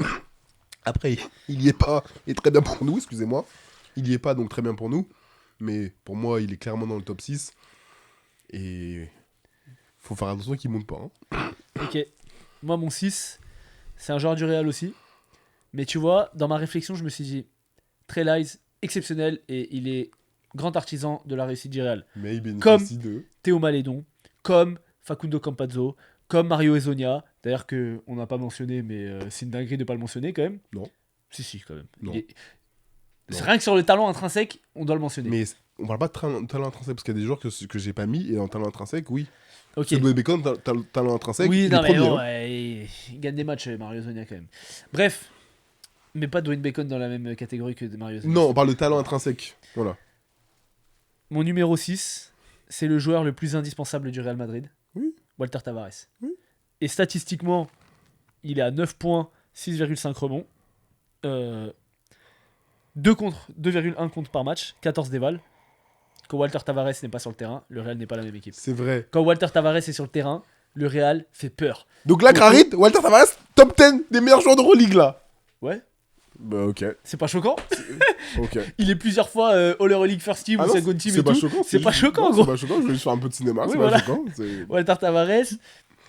[SPEAKER 2] Après, il y est pas. Il est très bien pour nous, excusez-moi. Il y est pas, donc très bien pour nous. Mais pour moi, il est clairement dans le top 6. Et faut faire attention qu'il monte pas. Hein.
[SPEAKER 1] Ok. Moi, mon 6, c'est un joueur du Real aussi. Mais tu vois, dans ma réflexion, je me suis dit, Trey Lyles, exceptionnel, et il est grand artisan de la réussite du Real.
[SPEAKER 2] Mais il bénéficie
[SPEAKER 1] comme
[SPEAKER 2] de...
[SPEAKER 1] Théo Malédon, comme Facundo Campazzo, comme Mario Hezonja, d'ailleurs qu'on n'a pas mentionné, mais c'est une dinguerie de ne pas le mentionner quand même.
[SPEAKER 2] Non.
[SPEAKER 1] Si, quand même.
[SPEAKER 2] Non.
[SPEAKER 1] C'est rien que sur le talent intrinsèque, on doit le mentionner.
[SPEAKER 2] Mais on parle pas de talent intrinsèque, parce qu'il y a des joueurs que j'ai pas mis, et en talent intrinsèque, oui.
[SPEAKER 1] Ok.
[SPEAKER 2] C'est Dwayne Bacon, talent intrinsèque,
[SPEAKER 1] oui,
[SPEAKER 2] il
[SPEAKER 1] non,
[SPEAKER 2] est
[SPEAKER 1] mais
[SPEAKER 2] premier.
[SPEAKER 1] non, il gagne des matchs, Mario Hezonja, quand même. Bref, mais pas Dwayne Bacon dans la même catégorie que Mario Hezonja.
[SPEAKER 2] Non, on parle de talent intrinsèque. Voilà.
[SPEAKER 1] Mon numéro 6, c'est le joueur le plus indispensable du Real Madrid.
[SPEAKER 2] Oui.
[SPEAKER 1] Walter Tavares.
[SPEAKER 2] Oui.
[SPEAKER 1] Et statistiquement, il est à 9 points, 6,5 rebonds. 2,1 contre par match, 14 déval. Quand Walter Tavares n'est pas sur le terrain, le Real n'est pas la même équipe.
[SPEAKER 2] C'est vrai.
[SPEAKER 1] Quand Walter Tavares est sur le terrain, le Real fait peur.
[SPEAKER 2] Donc là, Krarit, Walter Tavares, top 10 des meilleurs joueurs d'Euroleague, là.
[SPEAKER 1] Ouais.
[SPEAKER 2] Bah, ok.
[SPEAKER 1] C'est pas choquant.
[SPEAKER 2] Ok.
[SPEAKER 1] Il est plusieurs fois All Euroleague First Team ou Second Team et tout.
[SPEAKER 2] C'est pas choquant,
[SPEAKER 1] gros.
[SPEAKER 2] C'est pas choquant, je vais juste faire un peu de cinéma,
[SPEAKER 1] Oui,
[SPEAKER 2] c'est
[SPEAKER 1] voilà.
[SPEAKER 2] pas choquant.
[SPEAKER 1] Walter Tavares.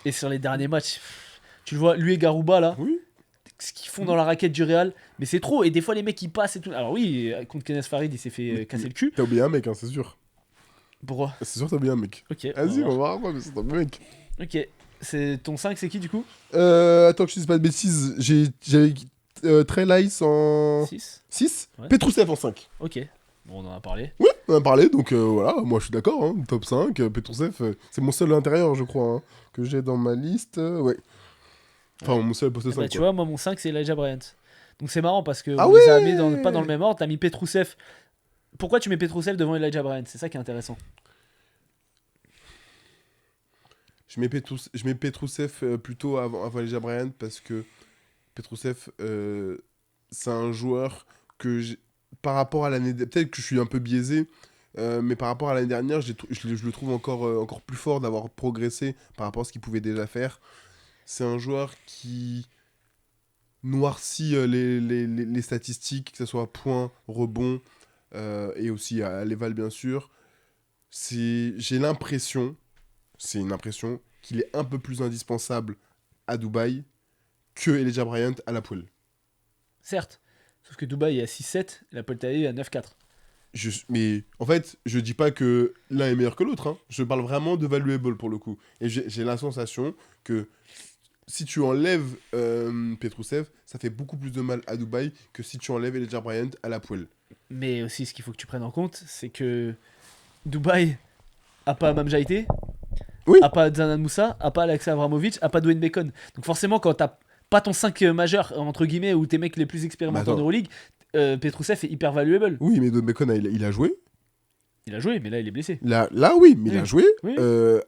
[SPEAKER 1] Et sur les derniers matchs, tu le vois, lui et Garouba là.
[SPEAKER 2] Oui.
[SPEAKER 1] ce qu'ils font dans la raquette du Real, mais c'est trop. Et des fois, les mecs, ils passent et tout. Alors oui, contre Kenneth Farid, il s'est fait casser le cul.
[SPEAKER 2] T'as oublié un mec, hein, c'est sûr.
[SPEAKER 1] Pourquoi?
[SPEAKER 2] C'est sûr, t'as oublié un mec.
[SPEAKER 1] Ok.
[SPEAKER 2] Vas-y,
[SPEAKER 1] on
[SPEAKER 2] on
[SPEAKER 1] va
[SPEAKER 2] va voir, mais c'est un mec.
[SPEAKER 1] Ok. C'est ton 5, c'est qui du coup?
[SPEAKER 2] Attends que je dise pas de bêtises, j'avais Trey Lyles en
[SPEAKER 1] 6.
[SPEAKER 2] 6,
[SPEAKER 1] Ouais.
[SPEAKER 2] Petrousev en 5.
[SPEAKER 1] Ok. Bon, on en a parlé.
[SPEAKER 2] Ouais, on en a parlé, donc voilà, moi je suis d'accord, hein, top 5, Petrousev, c'est mon seul intérieur, je crois, hein, que j'ai dans ma liste, ouais. Enfin, mon seul poste 5,
[SPEAKER 1] Bah, tu vois, moi, mon 5, c'est Elijah Bryant. Donc c'est marrant parce qu'on
[SPEAKER 2] Ah
[SPEAKER 1] les a mis
[SPEAKER 2] ouais
[SPEAKER 1] pas dans le même ordre. T'as mis Petrousev. Pourquoi tu mets Petrousev devant Elijah Bryant? C'est ça qui est intéressant.
[SPEAKER 2] Je mets Petrousev plutôt avant Elijah Bryant parce que Petrousev, c'est un joueur que par rapport à l'année... Peut-être que je suis un peu biaisé, mais par rapport à l'année dernière, je le trouve encore plus fort d'avoir progressé par rapport à ce qu'il pouvait déjà faire. C'est un joueur qui noircit les statistiques, que ce soit points, rebonds, et aussi à l'éval bien sûr. J'ai l'impression, c'est une impression, qu'il est un peu plus indispensable à Dubaï que Elijah Bryant à la poule.
[SPEAKER 1] Certes. Sauf que Dubaï est à 6-7 et la Poltaï est à 9-4.
[SPEAKER 2] Mais en fait, je dis pas que l'un est meilleur que l'autre. Hein. Je parle vraiment de valuable pour le coup. Et j'ai la sensation que si tu enlèves Petrousev, ça fait beaucoup plus de mal à Dubaï que si tu enlèves Elijah Bryant à la poêle.
[SPEAKER 1] Mais aussi, ce qu'il faut que tu prennes en compte, c'est que Dubaï a pas Mam Jaité,
[SPEAKER 2] Oui.
[SPEAKER 1] a pas Zanan Moussa, a pas Alexei Abramovic, a pas Dwayne Bacon. Donc forcément, quand t'as pas ton 5 majeur, entre guillemets, ou tes mecs les plus expérimentés en Euroleague, Petrousev est hyper valuable.
[SPEAKER 2] Oui, mais Dwayne Bacon, il a joué.
[SPEAKER 1] Il a joué, mais là, il est blessé.
[SPEAKER 2] Là oui, mais
[SPEAKER 1] Oui.
[SPEAKER 2] il a joué.
[SPEAKER 1] Oui.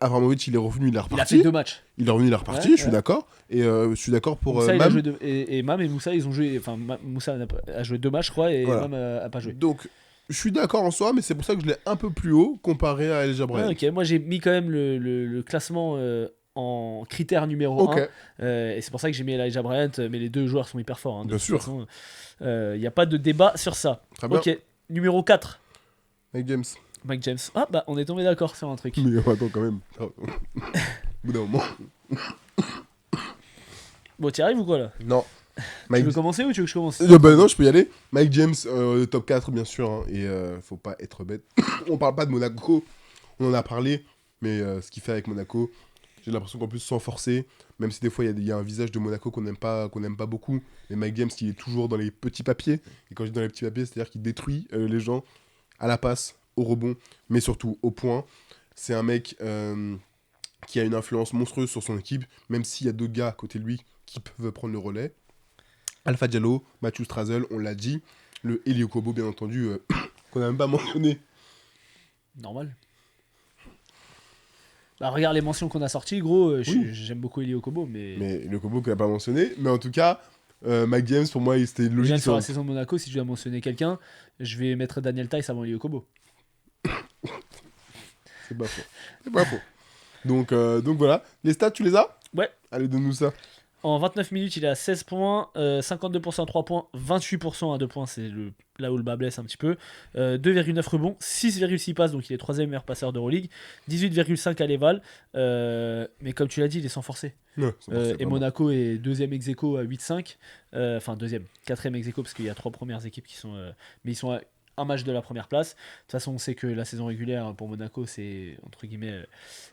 [SPEAKER 2] Abramovic, il est revenu, il est
[SPEAKER 1] Il a
[SPEAKER 2] reparti.
[SPEAKER 1] fait 2 matchs.
[SPEAKER 2] Il est revenu, il est reparti,
[SPEAKER 1] Ouais,
[SPEAKER 2] je suis d'accord. Et je suis d'accord pour
[SPEAKER 1] Moussa, il a
[SPEAKER 2] Mam.
[SPEAKER 1] joué et Mam et Moussa, ils ont joué. Enfin, Moussa a joué 2 matchs, je crois, et
[SPEAKER 2] Voilà.
[SPEAKER 1] Mam a pas joué.
[SPEAKER 2] Donc, je suis d'accord en soi, mais c'est pour ça que je l'ai un peu plus haut comparé à Elijah Bryant.
[SPEAKER 1] Ouais, ok, moi j'ai mis quand même le classement en critère numéro
[SPEAKER 2] Ok.
[SPEAKER 1] 1. Et c'est pour ça que j'ai mis Elijah Bryant, mais les deux joueurs sont hyper forts. Hein, de
[SPEAKER 2] Bien
[SPEAKER 1] toute
[SPEAKER 2] sûr.
[SPEAKER 1] façon, il n'y a pas de débat sur ça.
[SPEAKER 2] Très bien.
[SPEAKER 1] Ok, numéro 4,
[SPEAKER 2] Mike James.
[SPEAKER 1] Mike James. Ah bah on est tombé d'accord sur un truc.
[SPEAKER 2] Mais attends, quand même. Au bout d'un moment.
[SPEAKER 1] Bon, t'y arrives ou quoi là?
[SPEAKER 2] Non.
[SPEAKER 1] Tu
[SPEAKER 2] Mike...
[SPEAKER 1] veux commencer ou tu veux que je commence?
[SPEAKER 2] Bah non, je peux y aller. Mike James, top 4, bien sûr. Hein, et faut pas être bête. On parle pas de Monaco. On en a parlé. Mais ce qu'il fait avec Monaco, j'ai l'impression qu'en plus, sans forcer, même si des fois, il y a un visage de Monaco qu'on n'aime pas beaucoup. Mais Mike James, il est toujours dans les petits papiers. Et quand je dis dans les petits papiers, c'est-à-dire qu'il détruit les gens à la passe, au rebond, mais surtout au point. C'est un mec qui a une influence monstrueuse sur son équipe, même s'il y a d'autres gars à côté de lui qui peuvent prendre le relais. Alpha Diallo, Matthew Strazel, on l'a dit. Le Elio Kobo, bien entendu, qu'on n'a même pas mentionné.
[SPEAKER 1] Normal. Bah regarde les mentions qu'on a sorties, gros.
[SPEAKER 2] Oui.
[SPEAKER 1] J'aime beaucoup Elio Kobo, mais
[SPEAKER 2] Elio Kobo qu'on n'a pas mentionné. Mais en tout cas, Mike James, pour moi, c'était
[SPEAKER 1] déjà
[SPEAKER 2] logique.
[SPEAKER 1] sur la saison de Monaco, si je dois mentionner quelqu'un, je vais mettre Daniel Tice avant Elio Kobo.
[SPEAKER 2] C'est pas faux. C'est pas faux. Donc voilà. Les stats, tu les as?
[SPEAKER 1] Ouais.
[SPEAKER 2] Allez, donne-nous ça.
[SPEAKER 1] En 29 minutes, il est à 16 points, 52% à 3 points, 28% à 2 points, c'est là où le bas blesse un petit peu. 2,9 rebonds, 6,6 passes, donc il est 3ème meilleur passeur d'Euroleague, 18,5 à l'éval. Mais comme tu l'as dit, il est sans forcer.
[SPEAKER 2] Non,
[SPEAKER 1] Et Monaco est 2ème ex-aequo à 8,5. Enfin, 2ème, 4ème ex-aequo, parce qu'il y a 3 premières équipes qui sont. Mais ils sont à un match de la première place. De toute façon, on sait que la saison régulière pour Monaco, c'est entre guillemets,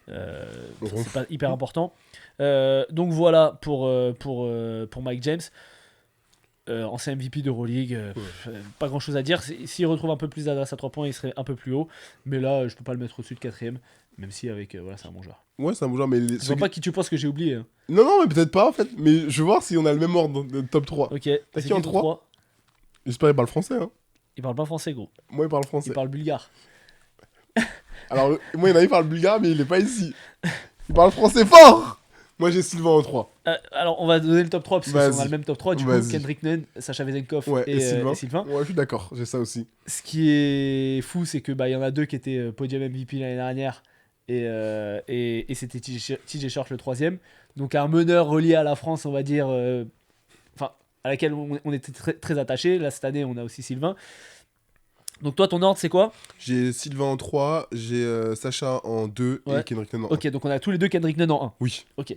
[SPEAKER 1] c'est pas hyper important. Donc voilà pour Mike James, ancien MVP d'Euroleague. Pas grand chose à dire. S'il retrouve un peu plus d'adresse à 3 points, il serait un peu plus haut. Mais là, je peux pas le mettre au-dessus de 4ème, même si avec voilà, c'est un bon joueur.
[SPEAKER 2] Ouais, c'est un bon joueur, mais.
[SPEAKER 1] Je vois pas qui tu penses que j'ai oublié. Hein.
[SPEAKER 2] Non, mais peut-être pas en fait. Mais je vais voir si on a le même ordre de top 3.
[SPEAKER 1] Ok.
[SPEAKER 2] T'as qui en
[SPEAKER 1] ton
[SPEAKER 2] 3? J'espère qu'il parle français. Hein.
[SPEAKER 1] Il parle pas français, gros.
[SPEAKER 2] Moi, il parle français.
[SPEAKER 1] Il parle bulgare.
[SPEAKER 2] Alors, moi, il y en a, il parle bulgare, mais il est pas ici. Il parle français fort. Moi, j'ai Sylvain en 3.
[SPEAKER 1] Alors, on va donner le top 3, parce qu'on a le même top 3. Du coup,
[SPEAKER 2] Vas-y.
[SPEAKER 1] Kendrick Nunn, Sacha Vezenkov
[SPEAKER 2] Ouais,
[SPEAKER 1] et Sylvain.
[SPEAKER 2] Ouais, je suis d'accord, j'ai ça aussi.
[SPEAKER 1] Ce qui est fou, c'est que y en a deux qui étaient podium MVP l'année dernière, et c'était TJ Short le 3ème. Donc un meneur relié à la France, on va dire, à laquelle on était très, très attaché. Là, cette année, on a aussi Sylvain. Donc toi, ton ordre, c'est quoi?
[SPEAKER 2] J'ai Sylvain en 3, j'ai Sacha en 2
[SPEAKER 1] Ouais.
[SPEAKER 2] et Kendrick Nunn en 1.
[SPEAKER 1] Ok, donc on a tous les deux Kendrick Nunn en 1.
[SPEAKER 2] Oui.
[SPEAKER 1] Ok.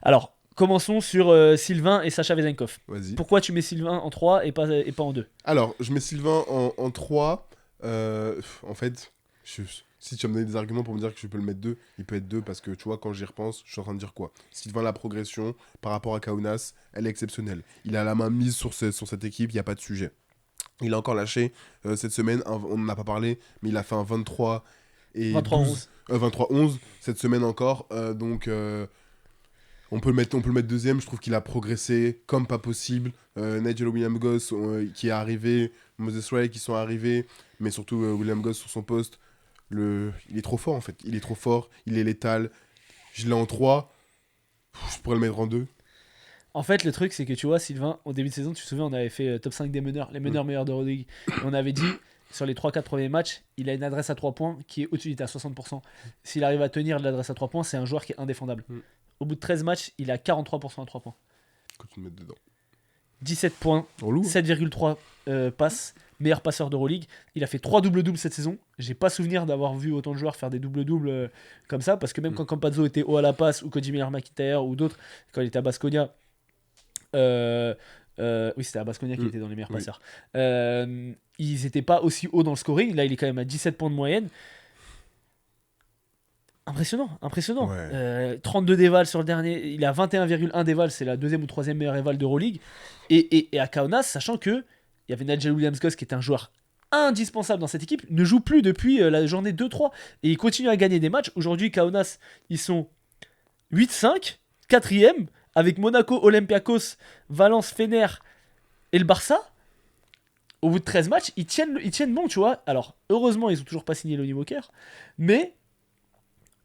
[SPEAKER 1] Alors, Commençons sur Sylvain et Sacha Vezenkov.
[SPEAKER 2] Vas-y.
[SPEAKER 1] Pourquoi tu mets Sylvain en 3 et pas en 2?
[SPEAKER 2] Alors, je mets Sylvain en 3. En fait, si tu vas me donner des arguments pour me dire que je peux le mettre 2, il peut être 2 parce que tu vois, quand j'y repense, je suis en train de dire quoi? Sylvain, la progression par rapport à Kaunas, elle est exceptionnelle. Il a la main mise sur cette équipe, il n'y a pas de sujet. Il a encore lâché cette semaine, on n'en a pas parlé, mais il a fait un 23 et
[SPEAKER 1] 23-11.
[SPEAKER 2] 23-11 cette semaine encore. Donc, on peut le mettre deuxième. Je trouve qu'il a progressé comme pas possible. Nigel Williams-Goss qui est arrivé, Moses Ray qui sont arrivés, mais surtout Williams-Goss sur son poste. Il est trop fort en fait. Il est trop fort, il est létal. Je l'ai en 3. Je pourrais le mettre en 2.
[SPEAKER 1] En fait, le truc, c'est que tu vois, Sylvain, au début de saison, tu te souviens, on avait fait top 5 des meneurs, les meneurs meilleurs de Euroleague. On avait dit, sur les 3-4 premiers matchs, il a une adresse à 3 points qui est au-dessus, il est à 60%. S'il arrive à tenir de l'adresse à 3 points, c'est un joueur qui est indéfendable. Au bout de 13 matchs, il a 43% à 3 points.
[SPEAKER 2] Quand tu le mets dedans.
[SPEAKER 1] 17 points, 7,3 passes, meilleur passeur d'Euroleague. Il a fait 3 double-doubles cette saison. J'ai pas souvenir d'avoir vu autant de joueurs faire des double-doubles comme ça, parce que même quand Campazzo était haut à la passe, ou Cody Miller-McIntyre, ou d'autres, quand il était à Baskonia, oui, c'était à Baskonia qui était dans les meilleurs passeurs. Ils n'étaient pas aussi hauts dans le scoring. Là, il est quand même à 17 points de moyenne. Impressionnant.
[SPEAKER 2] Ouais.
[SPEAKER 1] 32 dévals sur le dernier. Il a 21,1 dévals. C'est la deuxième ou troisième meilleure éval d'Euroleague. Et à Kaunas, sachant que il y avait Nigel Williams-Goss qui est un joueur indispensable dans cette équipe, ne joue plus depuis la journée 2-3. Et il continue à gagner des matchs. Aujourd'hui, Kaunas, ils sont 8-5, 4ème, avec Monaco, Olympiakos, Valence, Fener et le Barça. Au bout de 13 matchs, ils tiennent bon, tu vois. Alors, heureusement, ils ont toujours pas signé Lonnie Walker. Mais,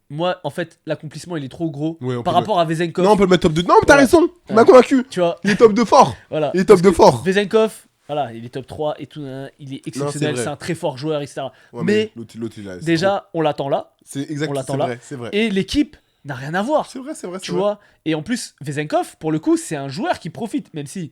[SPEAKER 1] moi, en fait, l'accomplissement, il est trop gros par rapport à Vezenkov.
[SPEAKER 2] Non, on peut le mettre top 2. Non, mais t'as raison. Tu m'as convaincu.
[SPEAKER 1] Tu vois,
[SPEAKER 2] il est top 2 fort.
[SPEAKER 1] Voilà.
[SPEAKER 2] Il est top 2 fort.
[SPEAKER 1] Vezenkov, voilà, il est top 3 et tout. Il est exceptionnel. C'est un très fort joueur, etc.
[SPEAKER 2] Ouais,
[SPEAKER 1] mais
[SPEAKER 2] l'autre,
[SPEAKER 1] déjà, on l'attend là.
[SPEAKER 2] C'est exactement c'est vrai.
[SPEAKER 1] Et l'équipe n'a rien à voir.
[SPEAKER 2] C'est vrai.
[SPEAKER 1] Tu vois. Et en plus, Vezenkov, pour le coup, c'est un joueur qui profite, même si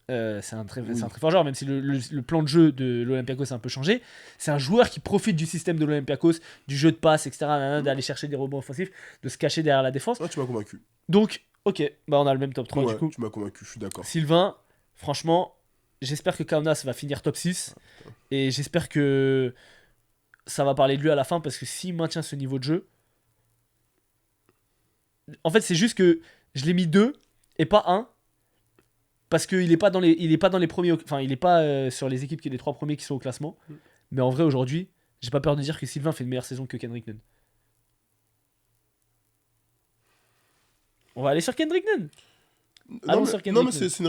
[SPEAKER 1] c'est un très fort joueur, même si le plan de jeu de l'Olympiakos a un peu changé. C'est un joueur qui profite du système de l'Olympiakos, du jeu de passe, etc., d'aller chercher des rebonds offensifs, de se cacher derrière la défense.
[SPEAKER 2] Ah, tu m'as convaincu.
[SPEAKER 1] Donc, ok, on a le même top 3 du coup.
[SPEAKER 2] Tu m'as convaincu, je suis d'accord.
[SPEAKER 1] Sylvain, franchement, j'espère que Kaunas va finir top 6. Et j'espère que ça va parler de lui à la fin, parce que s'il maintient ce niveau de jeu... En fait, c'est juste que je l'ai mis 2 et pas 1. Parce qu'il n'est pas dans les premiers, enfin il n'est pas sur les équipes qui sont les 3 premiers qui sont au classement. Mais en vrai aujourd'hui, j'ai pas peur de dire que Sylvain fait une meilleure saison que Kendrick Nunn. On va aller sur Kendrick Nunn.
[SPEAKER 2] Non mais c'est une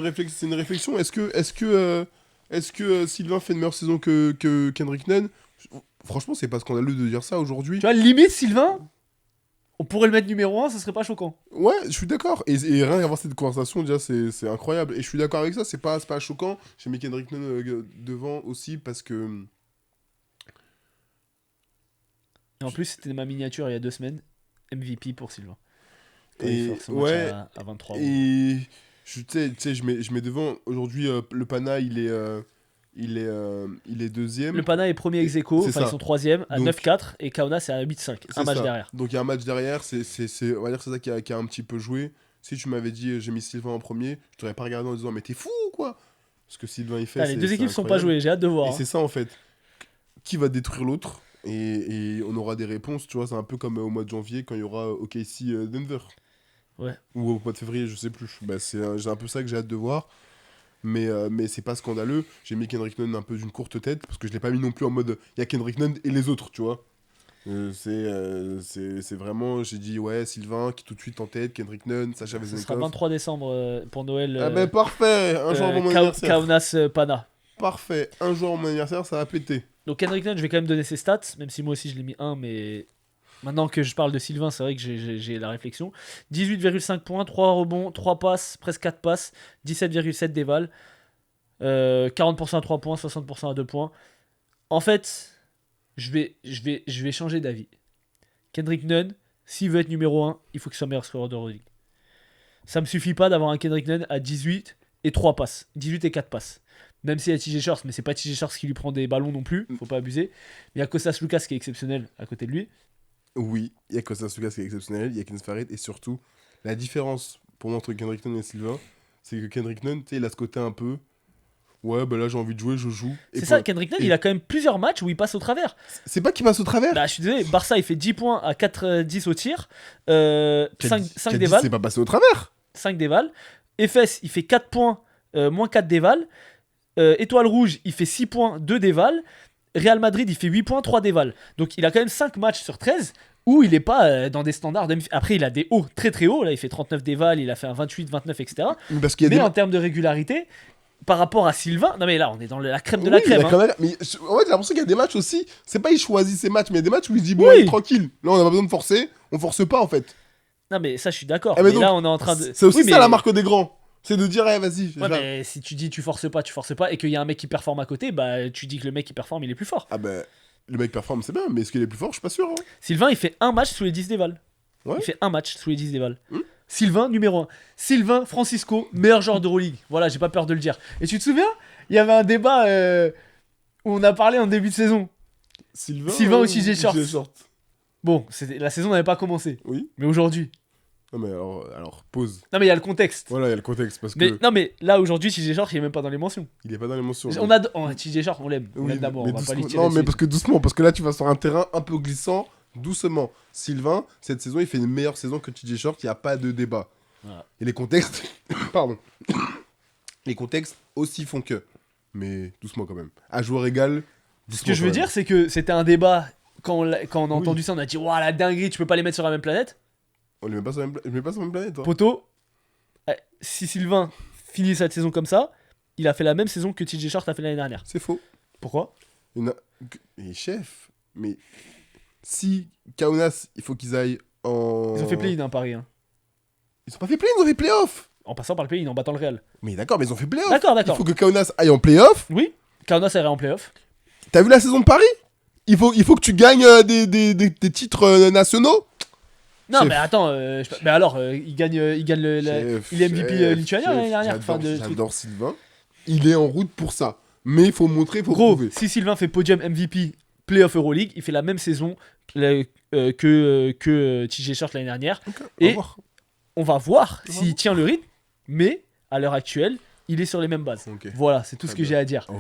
[SPEAKER 2] réflexion. Est-ce que Sylvain fait une meilleure saison que Kendrick Nunn? Franchement, c'est pas scandaleux de dire ça aujourd'hui.
[SPEAKER 1] Tu vois, limite Sylvain, on pourrait le mettre numéro 1, ça serait pas choquant.
[SPEAKER 2] Ouais, je suis d'accord. Et rien qu'avoir cette conversation, déjà, c'est incroyable. Et je suis d'accord avec ça, c'est pas choquant. J'ai mis Kendrick Nunn devant aussi parce que...
[SPEAKER 1] Et en plus, c'était ma miniature il y a 2 semaines. MVP pour Sylvain.
[SPEAKER 2] Et ouais,
[SPEAKER 1] à 23.
[SPEAKER 2] Et tu sais, je mets devant. Aujourd'hui, le Pana, il est deuxième.
[SPEAKER 1] Le Pana est premier ex aequo, enfin ils sont troisième à 9-4 et Kaunas c'est à 8-5. Un match derrière.
[SPEAKER 2] Donc il y a un match derrière, on va dire c'est ça qui a un petit peu joué. Si tu m'avais dit j'ai mis Sylvain en premier, je t'aurais pas regardé en disant mais t'es fou ou quoi? Ce que Sylvain il fait.
[SPEAKER 1] Les deux équipes sont pas jouées, j'ai hâte de voir.
[SPEAKER 2] Et c'est ça en fait. Qui va détruire l'autre? Et on aura des réponses, tu vois, c'est un peu comme au mois de janvier quand il y aura OKC Denver.
[SPEAKER 1] Ouais.
[SPEAKER 2] Ou au mois de février, je sais plus. Bah, c'est un peu ça que j'ai hâte de voir. Mais c'est pas scandaleux. J'ai mis Kendrick Nunn un peu d'une courte tête parce que je l'ai pas mis non plus en mode il y a Kendrick Nunn et les autres, tu vois. C'est vraiment, j'ai dit ouais, Sylvain qui est tout de suite en tête, Kendrick Nunn, Sacha Vezenkov.
[SPEAKER 1] Ce sera 23 décembre pour Noël.
[SPEAKER 2] Ah ben parfait, un jour avant mon anniversaire.
[SPEAKER 1] Kaunas Pana.
[SPEAKER 2] Parfait, un jour avant mon anniversaire, ça va péter.
[SPEAKER 1] Donc Kendrick Nunn, je vais quand même donner ses stats, même si moi aussi je l'ai mis 1, mais maintenant que je parle de Sylvain, c'est vrai que j'ai la réflexion. 18,5 points, 3 rebonds, 3 passes, presque 4 passes, 17,7 déval, 40% à 3 points, 60% à 2 points. En fait, je vais changer d'avis. Kendrick Nunn, s'il veut être numéro 1, il faut qu'il soit meilleur scoreur d'Euroleague. Ça me suffit pas d'avoir un Kendrick Nunn à 18 et 3 passes, 18 et 4 passes. Même s'il y a TJ Shorts, mais c'est pas TJ Shorts qui lui prend des ballons non plus, faut pas abuser. Mais il y a Kostas Lucas qui est exceptionnel à côté de lui.
[SPEAKER 2] Oui, il y a Kostas Lucas qui est exceptionnel, il y a Kenneth Farid, et surtout, la différence pour moi, entre Kendrick Nunn et Sylvain, c'est que Kendrick Nunn, tu sais, il a ce côté un peu. Ouais, bah là, j'ai envie de jouer, je joue. Et
[SPEAKER 1] C'est ça, Kendrick Nunn, il a quand même plusieurs matchs où il passe au travers.
[SPEAKER 2] C'est pas qu'il passe au travers.
[SPEAKER 1] Bah, je suis désolé, Barça, il fait 10 points à 4-10 au tir, 5 dévals.
[SPEAKER 2] C'est pas passé au travers.
[SPEAKER 1] 5 dévals. FS, il fait 4 points, moins 4 dévals. Étoile Rouge, il fait 6 points, 2 dévals. Real Madrid, il fait 8 points, 3 dévals. Donc, il a quand même 5 matchs sur 13 où il n'est pas dans des standards. Après, il a des hauts très très hauts. Là, il fait 39 dévals, il a fait un 28, 29, etc.
[SPEAKER 2] Parce qu'il y a
[SPEAKER 1] Mais en termes de régularité, par rapport à Sylvain, non mais là, on est dans la crème de la crème.
[SPEAKER 2] Mais en fait, j'ai l'impression qu'il y a des matchs aussi. C'est pas il choisit ses matchs, mais il y a des matchs où il se dit bon, allez, tranquille. Là, on a pas besoin de forcer. On force pas en fait.
[SPEAKER 1] Non, mais ça, je suis d'accord.
[SPEAKER 2] Mais
[SPEAKER 1] Mais
[SPEAKER 2] donc,
[SPEAKER 1] là, on est en train de.
[SPEAKER 2] C'est aussi ça la marque des grands. C'est de dire, vas-y.
[SPEAKER 1] Ouais, mais si tu dis tu forces pas, et qu'il y a un mec qui performe à côté, bah tu dis que le mec qui performe, il est plus fort.
[SPEAKER 2] Ah bah, le mec performe, c'est bien, mais est-ce qu'il est plus fort? Je suis pas sûr. Hein.
[SPEAKER 1] Sylvain, il fait un match sous les 10 dévals.
[SPEAKER 2] Ouais.
[SPEAKER 1] Il fait un match sous les 10 dévals. Sylvain, numéro 1. Sylvain Francisco, meilleur joueur d'Euroleague. Voilà, j'ai pas peur de le dire. Et tu te souviens, il y avait un débat où on a parlé en début de saison. Sylvain ou TJ Shorts. Bon, la saison n'avait pas commencé.
[SPEAKER 2] Oui.
[SPEAKER 1] Mais aujourd'hui.
[SPEAKER 2] Non mais alors pause.
[SPEAKER 1] Non mais il y a le contexte.
[SPEAKER 2] Voilà, il y a le contexte parce
[SPEAKER 1] mais,
[SPEAKER 2] que.
[SPEAKER 1] Non mais là aujourd'hui, TJ Shorts, il est même pas dans les mentions.
[SPEAKER 2] Il est pas dans les mentions.
[SPEAKER 1] TJ Shorts, on l'aime. On l'aime d'abord.
[SPEAKER 2] Mais
[SPEAKER 1] on va pas lui tirer
[SPEAKER 2] non,
[SPEAKER 1] dessus.
[SPEAKER 2] mais parce que doucement, parce que là tu vas sur un terrain un peu glissant, doucement. Sylvain, cette saison, il fait une meilleure saison que TJ Short, il n'y a pas de débat.
[SPEAKER 1] Voilà.
[SPEAKER 2] Et les contextes. Pardon. Les contextes aussi font que. Mais doucement quand même. À joueur égal.
[SPEAKER 1] Ce que je veux dire, c'est que c'était un débat. Quand on a entendu ça, on a dit waouh, la dinguerie, tu peux pas les mettre sur la même planète.
[SPEAKER 2] On les met pas sur la même planète. Hein.
[SPEAKER 1] Poto, si Sylvain finit cette saison comme ça, il a fait la même saison que TJ Short a fait l'année dernière.
[SPEAKER 2] C'est faux.
[SPEAKER 1] Pourquoi?
[SPEAKER 2] Mais chef, mais si Kaunas, il faut qu'ils aillent en.
[SPEAKER 1] Ils ont fait play-in, hein, Paris. Hein.
[SPEAKER 2] Ils ont pas fait play-in, ils ont fait play-off.
[SPEAKER 1] En passant par le play-in, en battant le Real.
[SPEAKER 2] Mais d'accord, mais ils ont fait play-off.
[SPEAKER 1] D'accord.
[SPEAKER 2] Il faut que Kaunas aille en play-off.
[SPEAKER 1] Oui, Kaunas irait en play-off.
[SPEAKER 2] T'as vu la saison de Paris? Il faut que tu gagnes des titres nationaux.
[SPEAKER 1] Non,
[SPEAKER 2] Chef.
[SPEAKER 1] mais attends, mais alors, il gagne il est MVP lituanien l'année dernière.
[SPEAKER 2] J'adore Sylvain. Il est en route pour ça. Mais il faut montrer, il faut prouver.
[SPEAKER 1] Si Sylvain fait podium MVP Playoff Euroleague, il fait la même saison que TJ Short l'année dernière.
[SPEAKER 2] Okay,
[SPEAKER 1] on va voir s'il tient le rythme, mais à l'heure actuelle, il est sur les mêmes bases.
[SPEAKER 2] Okay.
[SPEAKER 1] Voilà, c'est tout ce que j'ai à dire.
[SPEAKER 2] Ok.